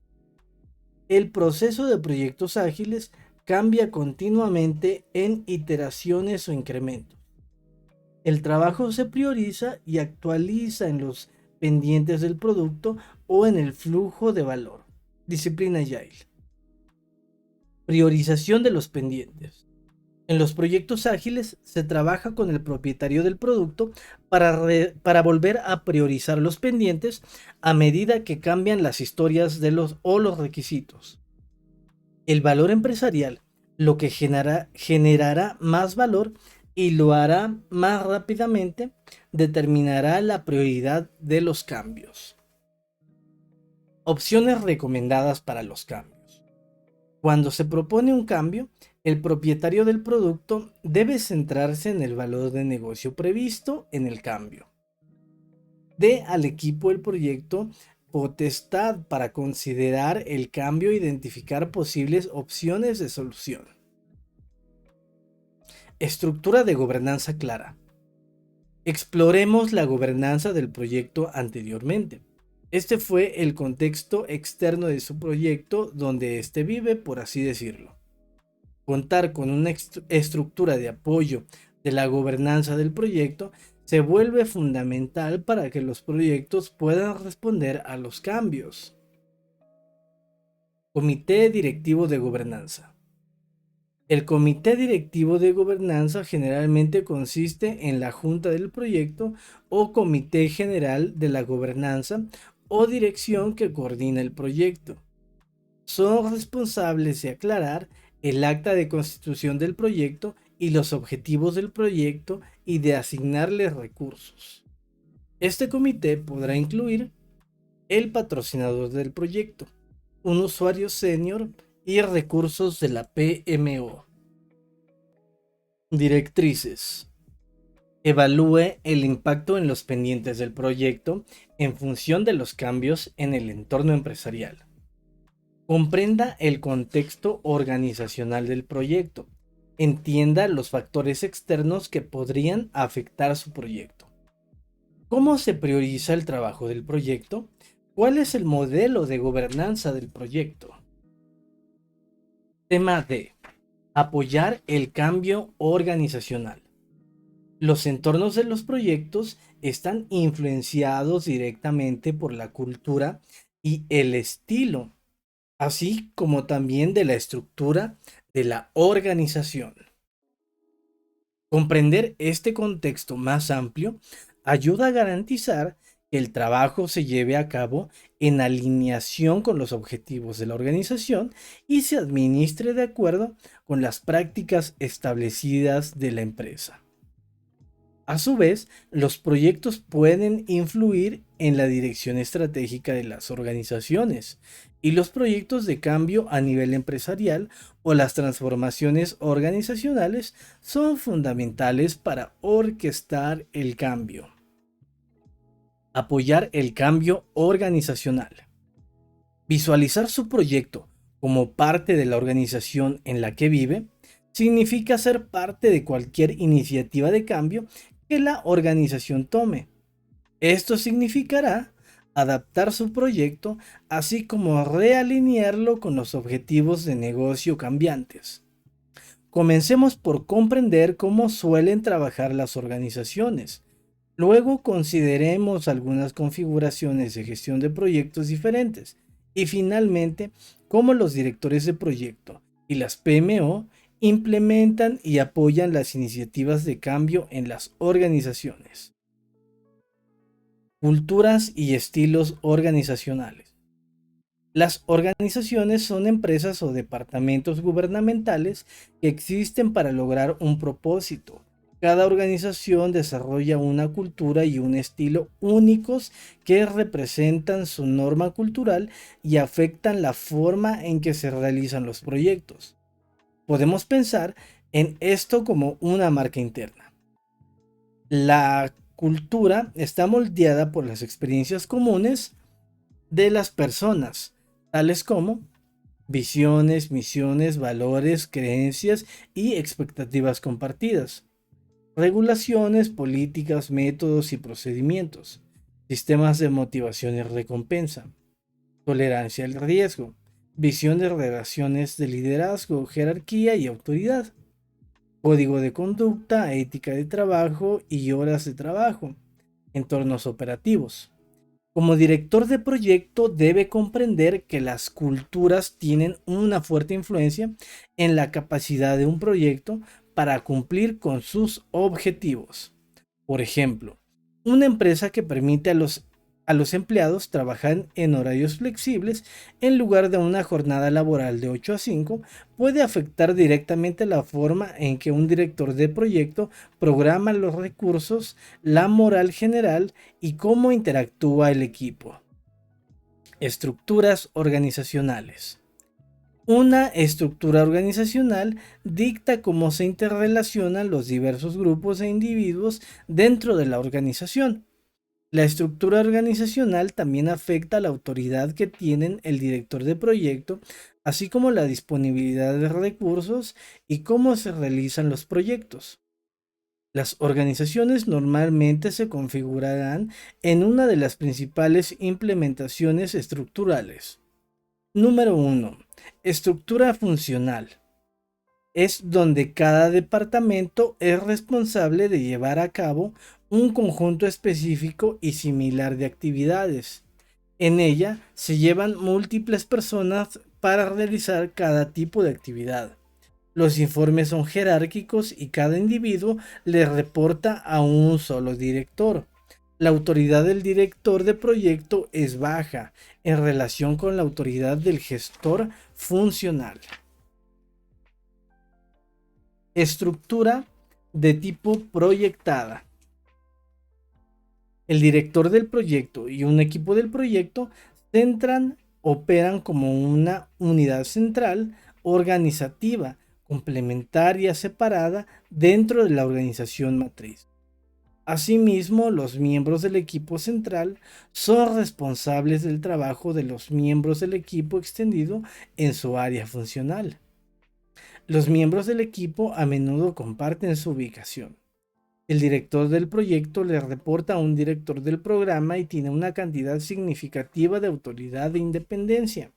El proceso de proyectos ágiles cambia continuamente en iteraciones o incrementos. El trabajo se prioriza y actualiza en los pendientes del producto o en el flujo de valor. Disciplina Agile. Priorización de los pendientes. En los proyectos ágiles se trabaja con el propietario del producto para volver a priorizar los pendientes a medida que cambian las historias o los requisitos. El valor empresarial, lo que generará más valor y lo hará más rápidamente, determinará la prioridad de los cambios. Opciones recomendadas para los cambios. Cuando se propone un cambio, el propietario del producto debe centrarse en el valor de negocio previsto en el cambio. Dé al equipo del proyecto potestad para considerar el cambio e identificar posibles opciones de solución. Estructura de gobernanza clara. Exploremos la gobernanza del proyecto anteriormente. Este fue el contexto externo de su proyecto donde éste vive, por así decirlo. Contar con una estructura de apoyo de la gobernanza del proyecto se vuelve fundamental para que los proyectos puedan responder a los cambios. Comité directivo de gobernanza. El comité directivo de gobernanza generalmente consiste en la junta del proyecto o comité general de la gobernanza o dirección que coordina el proyecto. Son responsables de aclarar el acta de constitución del proyecto y los objetivos del proyecto y de asignarles recursos. Este comité podrá incluir el patrocinador del proyecto, un usuario senior y recursos de la PMO. Directrices. Evalúe el impacto en los pendientes del proyecto en función de los cambios en el entorno empresarial. Comprenda el contexto organizacional del proyecto. Entienda los factores externos que podrían afectar su proyecto. ¿Cómo se prioriza el trabajo del proyecto? ¿Cuál es el modelo de gobernanza del proyecto? Tema D. Apoyar el cambio organizacional. Los entornos de los proyectos están influenciados directamente por la cultura y el estilo, así como también de la estructura de la organización. Comprender este contexto más amplio ayuda a garantizar que el trabajo se lleve a cabo en alineación con los objetivos de la organización y se administre de acuerdo con las prácticas establecidas de la empresa. A su vez, los proyectos pueden influir en la dirección estratégica de las organizaciones y los proyectos de cambio a nivel empresarial o las transformaciones organizacionales son fundamentales para orquestar el cambio. Apoyar el cambio organizacional. Visualizar su proyecto como parte de la organización en la que vive significa ser parte de cualquier iniciativa de cambio que la organización tome. Esto significará adaptar su proyecto, así como realinearlo con los objetivos de negocio cambiantes. Comencemos por comprender cómo suelen trabajar las organizaciones. Luego consideremos algunas configuraciones de gestión de proyectos diferentes. Y finalmente, cómo los directores de proyecto y las PMO implementan y apoyan las iniciativas de cambio en las organizaciones. Culturas y estilos organizacionales. Las organizaciones son empresas o departamentos gubernamentales que existen para lograr un propósito. Cada organización desarrolla una cultura y un estilo únicos que representan su norma cultural y afectan la forma en que se realizan los proyectos. Podemos pensar en esto como una marca interna. La cultura está moldeada por las experiencias comunes de las personas, tales como visiones, misiones, valores, creencias y expectativas compartidas, regulaciones, políticas, métodos y procedimientos, sistemas de motivación y recompensa, tolerancia al riesgo, visión de relaciones de liderazgo, jerarquía y autoridad, código de conducta, ética de trabajo y horas de trabajo, entornos operativos. Como director de proyecto debe comprender que las culturas tienen una fuerte influencia en la capacidad de un proyecto para cumplir con sus objetivos. Por ejemplo, una empresa que permite a los empleados trabajar en horarios flexibles en lugar de una jornada laboral de 8 a 5 puede afectar directamente la forma en que un director de proyecto programa los recursos, la moral general y cómo interactúa el equipo. Estructuras organizacionales. Una estructura organizacional dicta cómo se interrelacionan los diversos grupos e individuos dentro de la organización. La estructura organizacional también afecta la autoridad que tienen el director de proyecto, así como la disponibilidad de recursos y cómo se realizan los proyectos. Las organizaciones normalmente se configurarán en una de las principales implementaciones estructurales. Número 1. Estructura funcional. Es donde cada departamento es responsable de llevar a cabo un conjunto específico y similar de actividades. En ella se llevan múltiples personas para realizar cada tipo de actividad. Los informes son jerárquicos y cada individuo le reporta a un solo director. La autoridad del director de proyecto es baja en relación con la autoridad del gestor funcional. Estructura de tipo proyectada. El director del proyecto y un equipo del proyecto operan como una unidad central organizativa, complementaria, separada dentro de la organización matriz. Asimismo, los miembros del equipo central son responsables del trabajo de los miembros del equipo extendido en su área funcional. Los miembros del equipo a menudo comparten su ubicación. El director del proyecto le reporta a un director del programa y tiene una cantidad significativa de autoridad e independencia.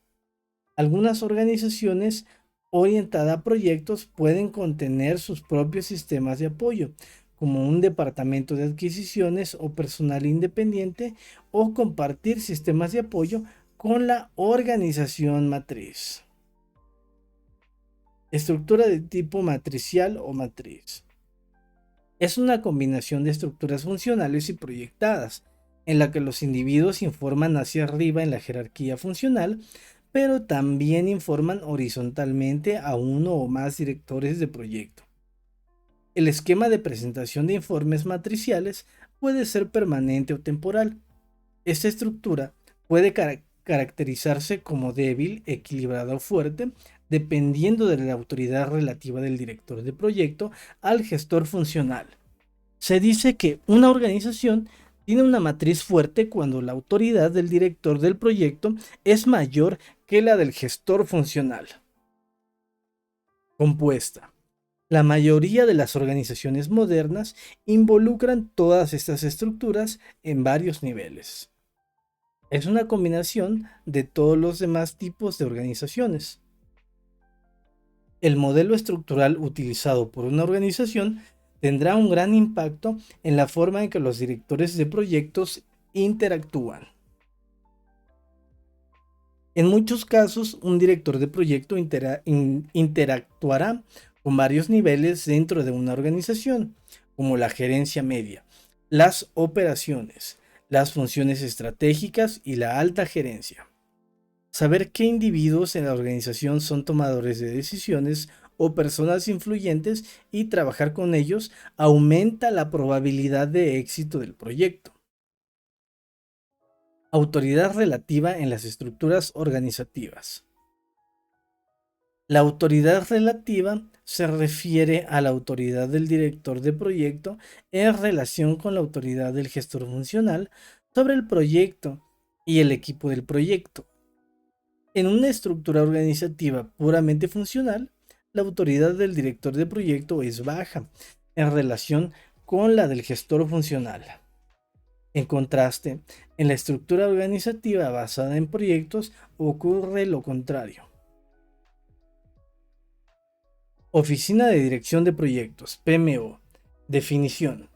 Algunas organizaciones orientadas a proyectos pueden contener sus propios sistemas de apoyo, como un departamento de adquisiciones o personal independiente, o compartir sistemas de apoyo con la organización matriz. Estructura de tipo matricial o matriz. Es una combinación de estructuras funcionales y proyectadas, en la que los individuos informan hacia arriba en la jerarquía funcional, pero también informan horizontalmente a uno o más directores de proyecto. El esquema de presentación de informes matriciales puede ser permanente o temporal. Esta estructura puede caracterizarse como débil, equilibrada o fuerte, dependiendo de la autoridad relativa del director de proyecto al gestor funcional. Se dice que una organización tiene una matriz fuerte cuando la autoridad del director del proyecto es mayor que la del gestor funcional. Compuesta. La mayoría de las organizaciones modernas involucran todas estas estructuras en varios niveles. Es una combinación de todos los demás tipos de organizaciones. El modelo estructural utilizado por una organización tendrá un gran impacto en la forma en que los directores de proyectos interactúan. En muchos casos, un director de proyecto interactuará con varios niveles dentro de una organización, como la gerencia media, las operaciones, las funciones estratégicas y la alta gerencia. Saber qué individuos en la organización son tomadores de decisiones o personas influyentes y trabajar con ellos aumenta la probabilidad de éxito del proyecto. Autoridad relativa en las estructuras organizativas. La autoridad relativa se refiere a la autoridad del director de proyecto en relación con la autoridad del gestor funcional sobre el proyecto y el equipo del proyecto. En una estructura organizativa puramente funcional, la autoridad del director de proyecto es baja en relación con la del gestor funcional. En contraste, en la estructura organizativa basada en proyectos ocurre lo contrario. Oficina de Dirección de Proyectos, PMO. Definición.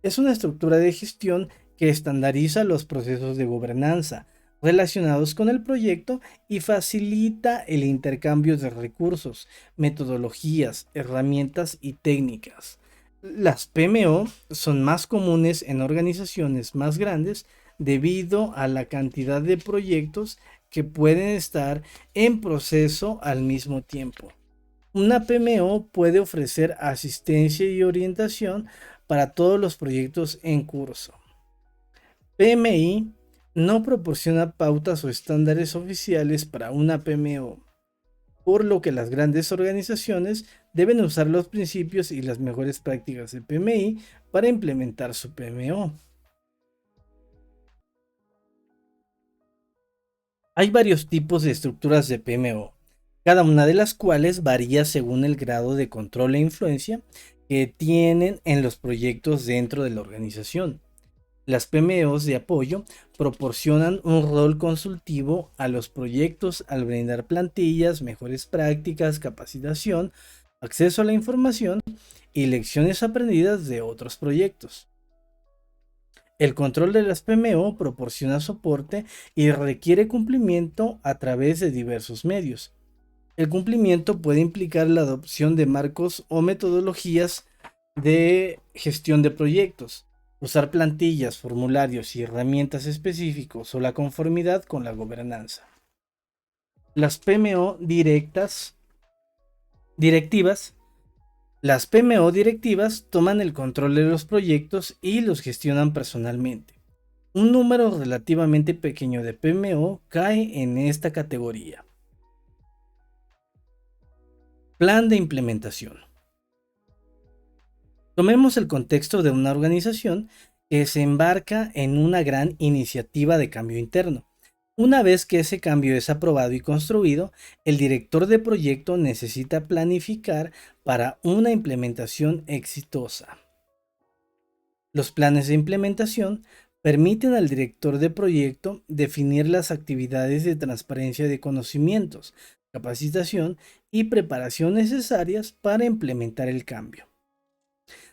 Es una estructura de gestión que estandariza los procesos de gobernanza relacionados con el proyecto y facilita el intercambio de recursos, metodologías, herramientas y técnicas. Las PMO son más comunes en organizaciones más grandes debido a la cantidad de proyectos que pueden estar en proceso al mismo tiempo. Una PMO puede ofrecer asistencia y orientación para todos los proyectos en curso. PMI no proporciona pautas o estándares oficiales para una PMO, por lo que las grandes organizaciones deben usar los principios y las mejores prácticas de PMI para implementar su PMO. Hay varios tipos de estructuras de PMO, cada una de las cuales varía según el grado de control e influencia que tienen en los proyectos dentro de la organización. Las PMOs de apoyo proporcionan un rol consultivo a los proyectos al brindar plantillas, mejores prácticas, capacitación, acceso a la información y lecciones aprendidas de otros proyectos. El control de las PMO proporciona soporte y requiere cumplimiento a través de diversos medios. El cumplimiento puede implicar la adopción de marcos o metodologías de gestión de proyectos, usar plantillas, formularios y herramientas específicos o la conformidad con la gobernanza. Las PMO directivas. Las PMO directivas toman el control de los proyectos y los gestionan personalmente. Un número relativamente pequeño de PMO cae en esta categoría. Plan de implementación. Tomemos el contexto de una organización que se embarca en una gran iniciativa de cambio interno. Una vez que ese cambio es aprobado y construido, el director de proyecto necesita planificar para una implementación exitosa. Los planes de implementación permiten al director de proyecto definir las actividades de transparencia de conocimientos, capacitación y preparación necesarias para implementar el cambio.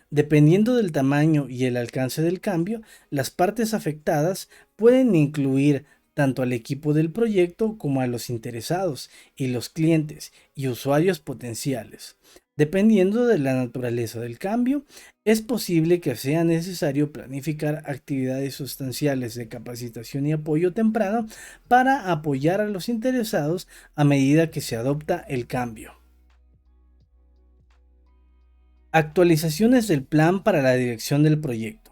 Dependiendo del tamaño y el alcance del cambio, las partes afectadas pueden incluir tanto al equipo del proyecto como a los interesados y los clientes y usuarios potenciales. Dependiendo de la naturaleza del cambio, es posible que sea necesario planificar actividades sustanciales de capacitación y apoyo temprano para apoyar a los interesados a medida que se adopta el cambio. Actualizaciones del plan para la dirección del proyecto.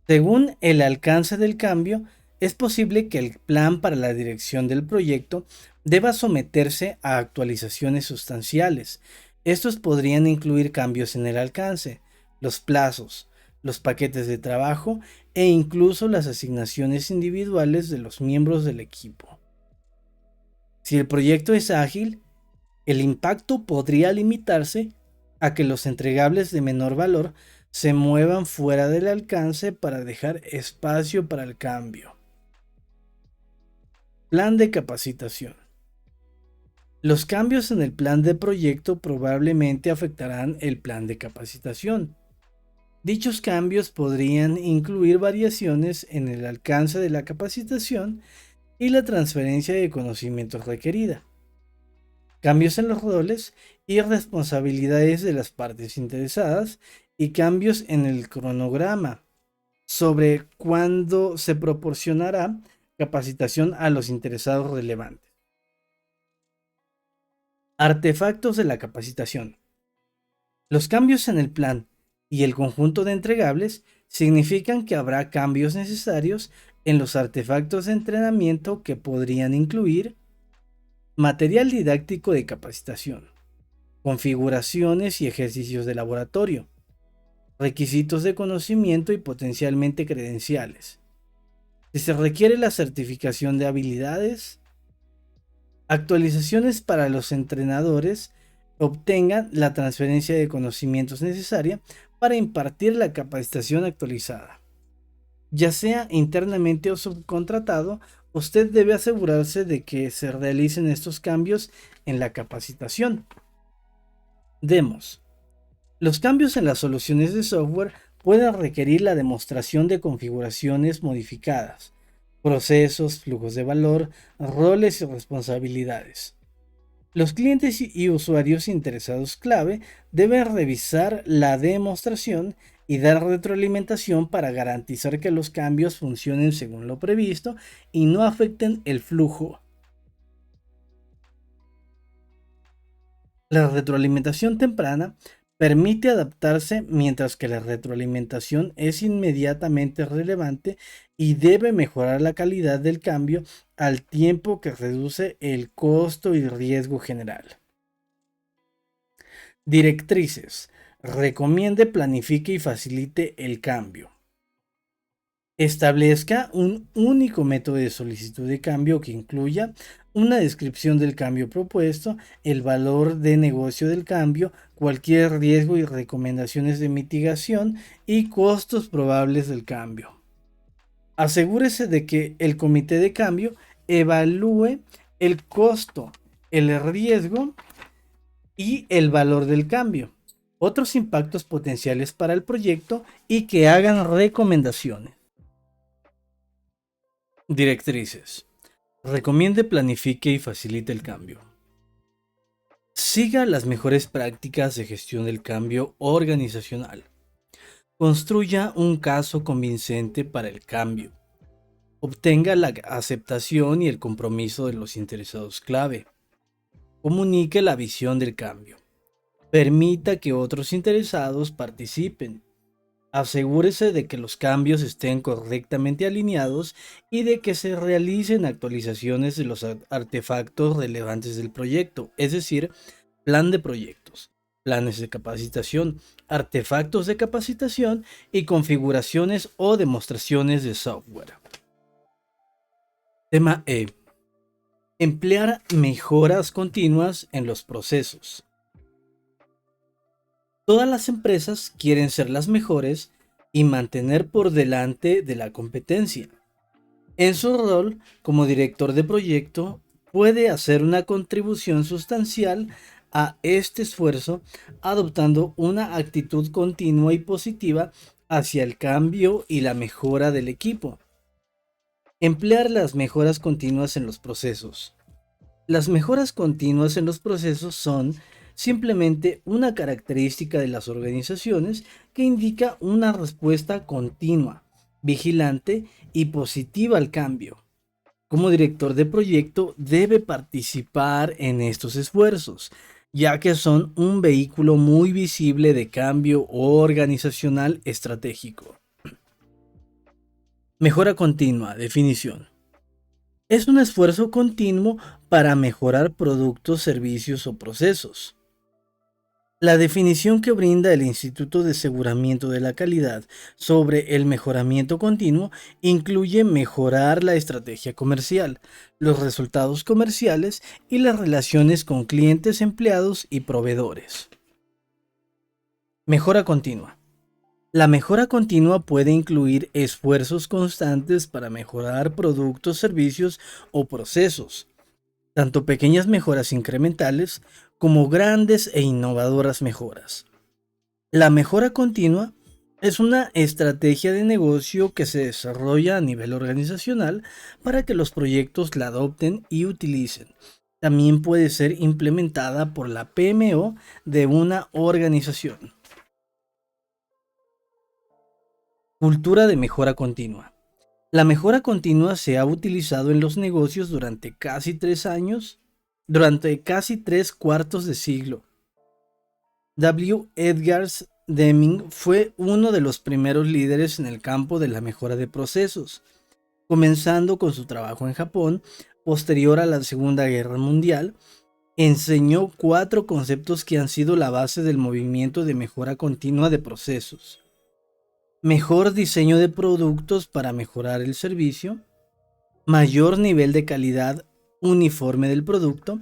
Según el alcance del cambio, es posible que el plan para la dirección del proyecto deba someterse a actualizaciones sustanciales. Estos podrían incluir cambios en el alcance, los plazos, los paquetes de trabajo e incluso las asignaciones individuales de los miembros del equipo. Si el proyecto es ágil, el impacto podría limitarse a que los entregables de menor valor se muevan fuera del alcance para dejar espacio para el cambio. Plan de capacitación. Los cambios en el plan de proyecto probablemente afectarán el plan de capacitación. Dichos cambios podrían incluir variaciones en el alcance de la capacitación y la transferencia de conocimientos requerida, cambios en los roles y responsabilidades de las partes interesadas y cambios en el cronograma sobre cuándo se proporcionará capacitación a los interesados relevantes. Artefactos de la capacitación. Los cambios en el plan y el conjunto de entregables significan que habrá cambios necesarios en los artefactos de entrenamiento que podrían incluir material didáctico de capacitación, configuraciones y ejercicios de laboratorio, requisitos de conocimiento y potencialmente credenciales. Si se requiere la certificación de habilidades, actualizaciones para los entrenadores obtengan la transferencia de conocimientos necesaria para impartir la capacitación actualizada. Ya sea internamente o subcontratado, usted debe asegurarse de que se realicen estos cambios en la capacitación. Demos. Los cambios en las soluciones de software pueden requerir la demostración de configuraciones modificadas, procesos, flujos de valor, roles y responsabilidades. Los clientes y usuarios interesados clave deben revisar la demostración y dar retroalimentación para garantizar que los cambios funcionen según lo previsto y no afecten el flujo. La retroalimentación temprana permite adaptarse, mientras que la retroalimentación es inmediatamente relevante y debe mejorar la calidad del cambio al tiempo que reduce el costo y riesgo general. Directrices. Recomiende, planifique y facilite el cambio. Establezca un único método de solicitud de cambio que incluya una descripción del cambio propuesto, el valor de negocio del cambio, cualquier riesgo y recomendaciones de mitigación y costos probables del cambio. Asegúrese de que el comité de cambio evalúe el costo, el riesgo y el valor del cambio, otros impactos potenciales para el proyecto y que hagan recomendaciones. Directrices. Recomiende, planifique y facilite el cambio. Siga las mejores prácticas de gestión del cambio organizacional. Construya un caso convincente para el cambio. Obtenga la aceptación y el compromiso de los interesados clave. Comunique la visión del cambio. Permita que otros interesados participen. Asegúrese de que los cambios estén correctamente alineados y de que se realicen actualizaciones de los artefactos relevantes del proyecto, es decir, plan de proyectos, planes de capacitación, artefactos de capacitación y configuraciones o demostraciones de software. Tema E. Emplear mejoras continuas en los procesos. Todas las empresas quieren ser las mejores y mantener por delante de la competencia. En su rol como director de proyecto, puede hacer una contribución sustancial a este esfuerzo adoptando una actitud continua y positiva hacia el cambio y la mejora del equipo. Emplear las mejoras continuas en los procesos. Las mejoras continuas en los procesos son simplemente una característica de las organizaciones que indica una respuesta continua, vigilante y positiva al cambio. Como director de proyecto debe participar en estos esfuerzos, ya que son un vehículo muy visible de cambio organizacional estratégico. Mejora continua, definición. Es un esfuerzo continuo para mejorar productos, servicios o procesos. La definición que brinda el Instituto de Aseguramiento de la Calidad sobre el mejoramiento continuo incluye mejorar la estrategia comercial, los resultados comerciales y las relaciones con clientes, empleados y proveedores. Mejora continua. La mejora continua puede incluir esfuerzos constantes para mejorar productos, servicios o procesos, tanto pequeñas mejoras incrementales como grandes e innovadoras mejoras. La mejora continua es una estrategia de negocio que se desarrolla a nivel organizacional para que los proyectos la adopten y utilicen. También puede ser implementada por la PMO de una organización. Cultura de mejora continua. La mejora continua se ha utilizado en los negocios durante casi 3 años, durante casi 3 cuartos de siglo. W. Edgars Deming fue uno de los primeros líderes en el campo de la mejora de procesos, comenzando con su trabajo en Japón. Posterior a la Segunda Guerra Mundial, enseñó 4 conceptos que han sido la base del movimiento de mejora continua de procesos: mejor diseño de productos para mejorar el servicio, mayor nivel de calidad uniforme del producto,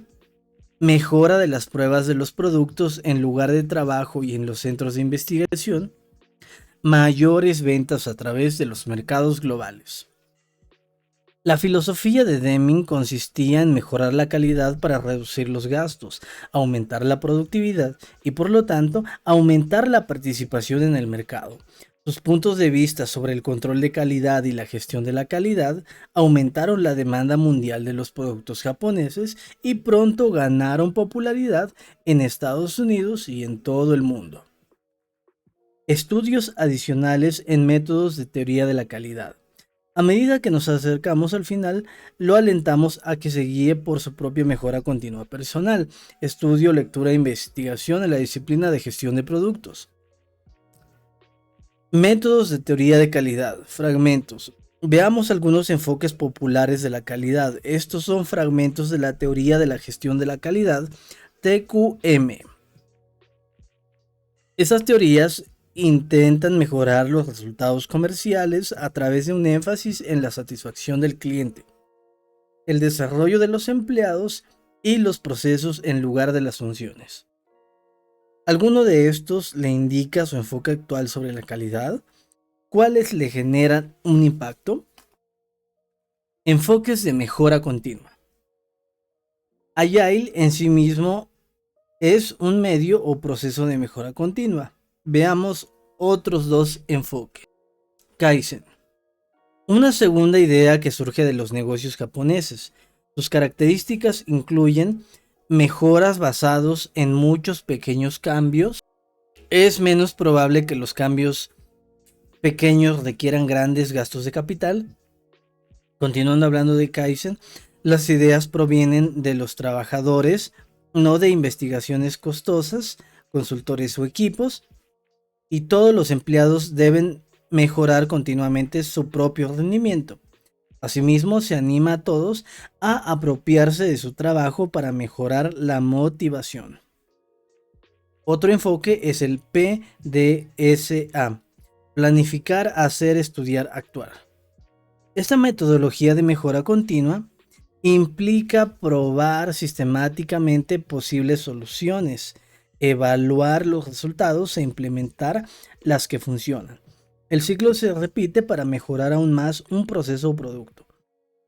mejora de las pruebas de los productos en lugar de trabajo y en los centros de investigación, mayores ventas a través de los mercados globales. La filosofía de Deming consistía en mejorar la calidad para reducir los gastos, aumentar la productividad y, por lo tanto, aumentar la participación en el mercado. Sus puntos de vista sobre el control de calidad y la gestión de la calidad aumentaron la demanda mundial de los productos japoneses y pronto ganaron popularidad en Estados Unidos y en todo el mundo. Estudios adicionales en métodos de teoría de la calidad. A medida que nos acercamos al final, lo alentamos a que se guíe por su propia mejora continua personal. Estudio, lectura e investigación en la disciplina de gestión de productos. Métodos de teoría de calidad. Fragmentos. Veamos algunos enfoques populares de la calidad. Estos son fragmentos de la teoría de la gestión de la calidad, TQM. Esas teorías intentan mejorar los resultados comerciales a través de un énfasis en la satisfacción del cliente, el desarrollo de los empleados y los procesos en lugar de las funciones. ¿Alguno de estos le indica su enfoque actual sobre la calidad? ¿Cuáles le generan un impacto? Enfoques de mejora continua. Agile en sí mismo es un medio o proceso de mejora continua. Veamos otros 2 enfoques. Kaizen. Una segunda idea que surge de los negocios japoneses. Sus características incluyen mejoras basados en muchos pequeños cambios. Es menos probable que los cambios pequeños requieran grandes gastos de capital. Continuando hablando de Kaizen, las ideas provienen de los trabajadores, no de investigaciones costosas, consultores o equipos, y todos los empleados deben mejorar continuamente su propio rendimiento. Asimismo, se anima a todos a apropiarse de su trabajo para mejorar la motivación. Otro enfoque es el PDSA: planificar, hacer, estudiar, actuar. Esta metodología de mejora continua implica probar sistemáticamente posibles soluciones, evaluar los resultados e implementar las que funcionan. El ciclo se repite para mejorar aún más un proceso o producto.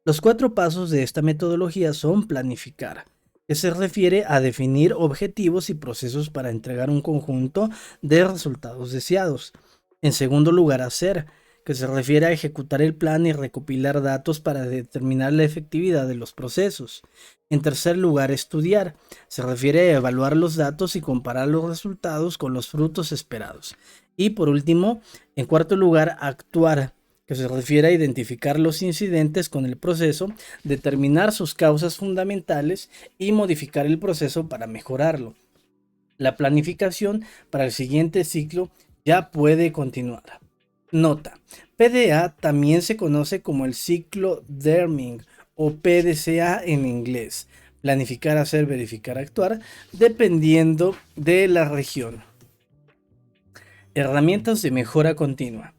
Los 4 pasos de esta metodología son: planificar, que se refiere a definir objetivos y procesos para entregar un conjunto de resultados deseados. En segundo lugar, hacer, que se refiere a ejecutar el plan y recopilar datos para determinar la efectividad de los procesos. En tercer lugar, estudiar, se refiere a evaluar los datos y comparar los resultados con los frutos esperados. Y por último, en cuarto lugar, actuar, que se refiere a identificar los incidentes con el proceso, determinar sus causas fundamentales y modificar el proceso para mejorarlo. La planificación para el siguiente ciclo ya puede continuar. Nota: PDA también se conoce como el ciclo Deming o PDCA en inglés: planificar, hacer, verificar, actuar, dependiendo de la región. Herramientas de mejora continua.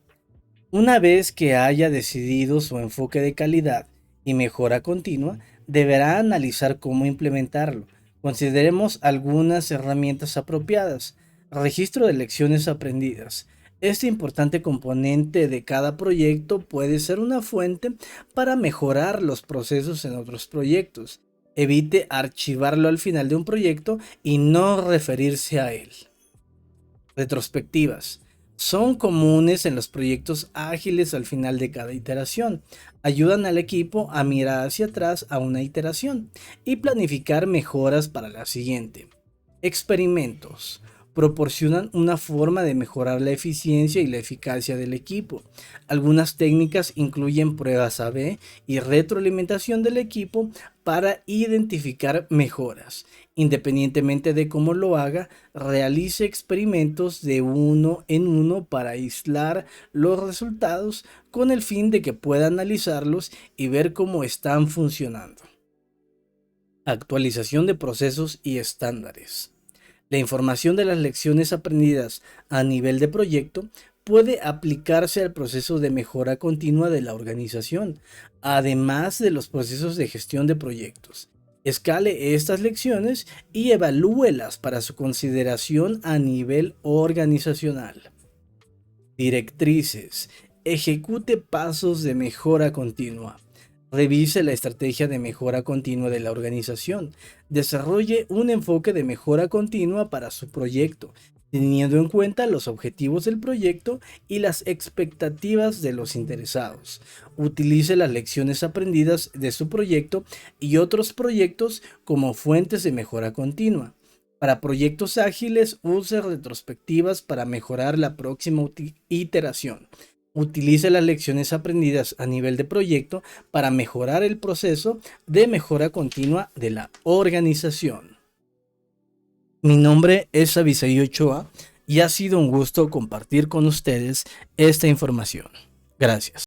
Una vez que haya decidido su enfoque de calidad y mejora continua, deberá analizar cómo implementarlo. Consideremos algunas herramientas apropiadas. Registro de lecciones aprendidas. Este importante componente de cada proyecto puede ser una fuente para mejorar los procesos en otros proyectos. Evite archivarlo al final de un proyecto y no referirse a él. Retrospectivas. Son comunes en los proyectos ágiles al final de cada iteración. Ayudan al equipo a mirar hacia atrás a una iteración y planificar mejoras para la siguiente. Experimentos. proporcionan una forma de mejorar la eficiencia y la eficacia del equipo. Algunas técnicas incluyen pruebas A/B y retroalimentación del equipo para identificar mejoras. Independientemente de cómo lo haga, realice experimentos de uno en uno para aislar los resultados con el fin de que pueda analizarlos y ver cómo están funcionando. Actualización de procesos y estándares. La información de las lecciones aprendidas a nivel de proyecto puede aplicarse al proceso de mejora continua de la organización, además de los procesos de gestión de proyectos. Escale estas lecciones y evalúelas para su consideración a nivel organizacional. Directrices. Ejecute pasos de mejora continua. Revise la estrategia de mejora continua de la organización. Desarrolle un enfoque de mejora continua para su proyecto, teniendo en cuenta los objetivos del proyecto y las expectativas de los interesados. Utilice las lecciones aprendidas de su proyecto y otros proyectos como fuentes de mejora continua. Para proyectos ágiles, use retrospectivas para mejorar la próxima iteración. Utilice las lecciones aprendidas a nivel de proyecto para mejorar el proceso de mejora continua de la organización. Mi nombre es Abisaí Ochoa y ha sido un gusto compartir con ustedes esta información. Gracias.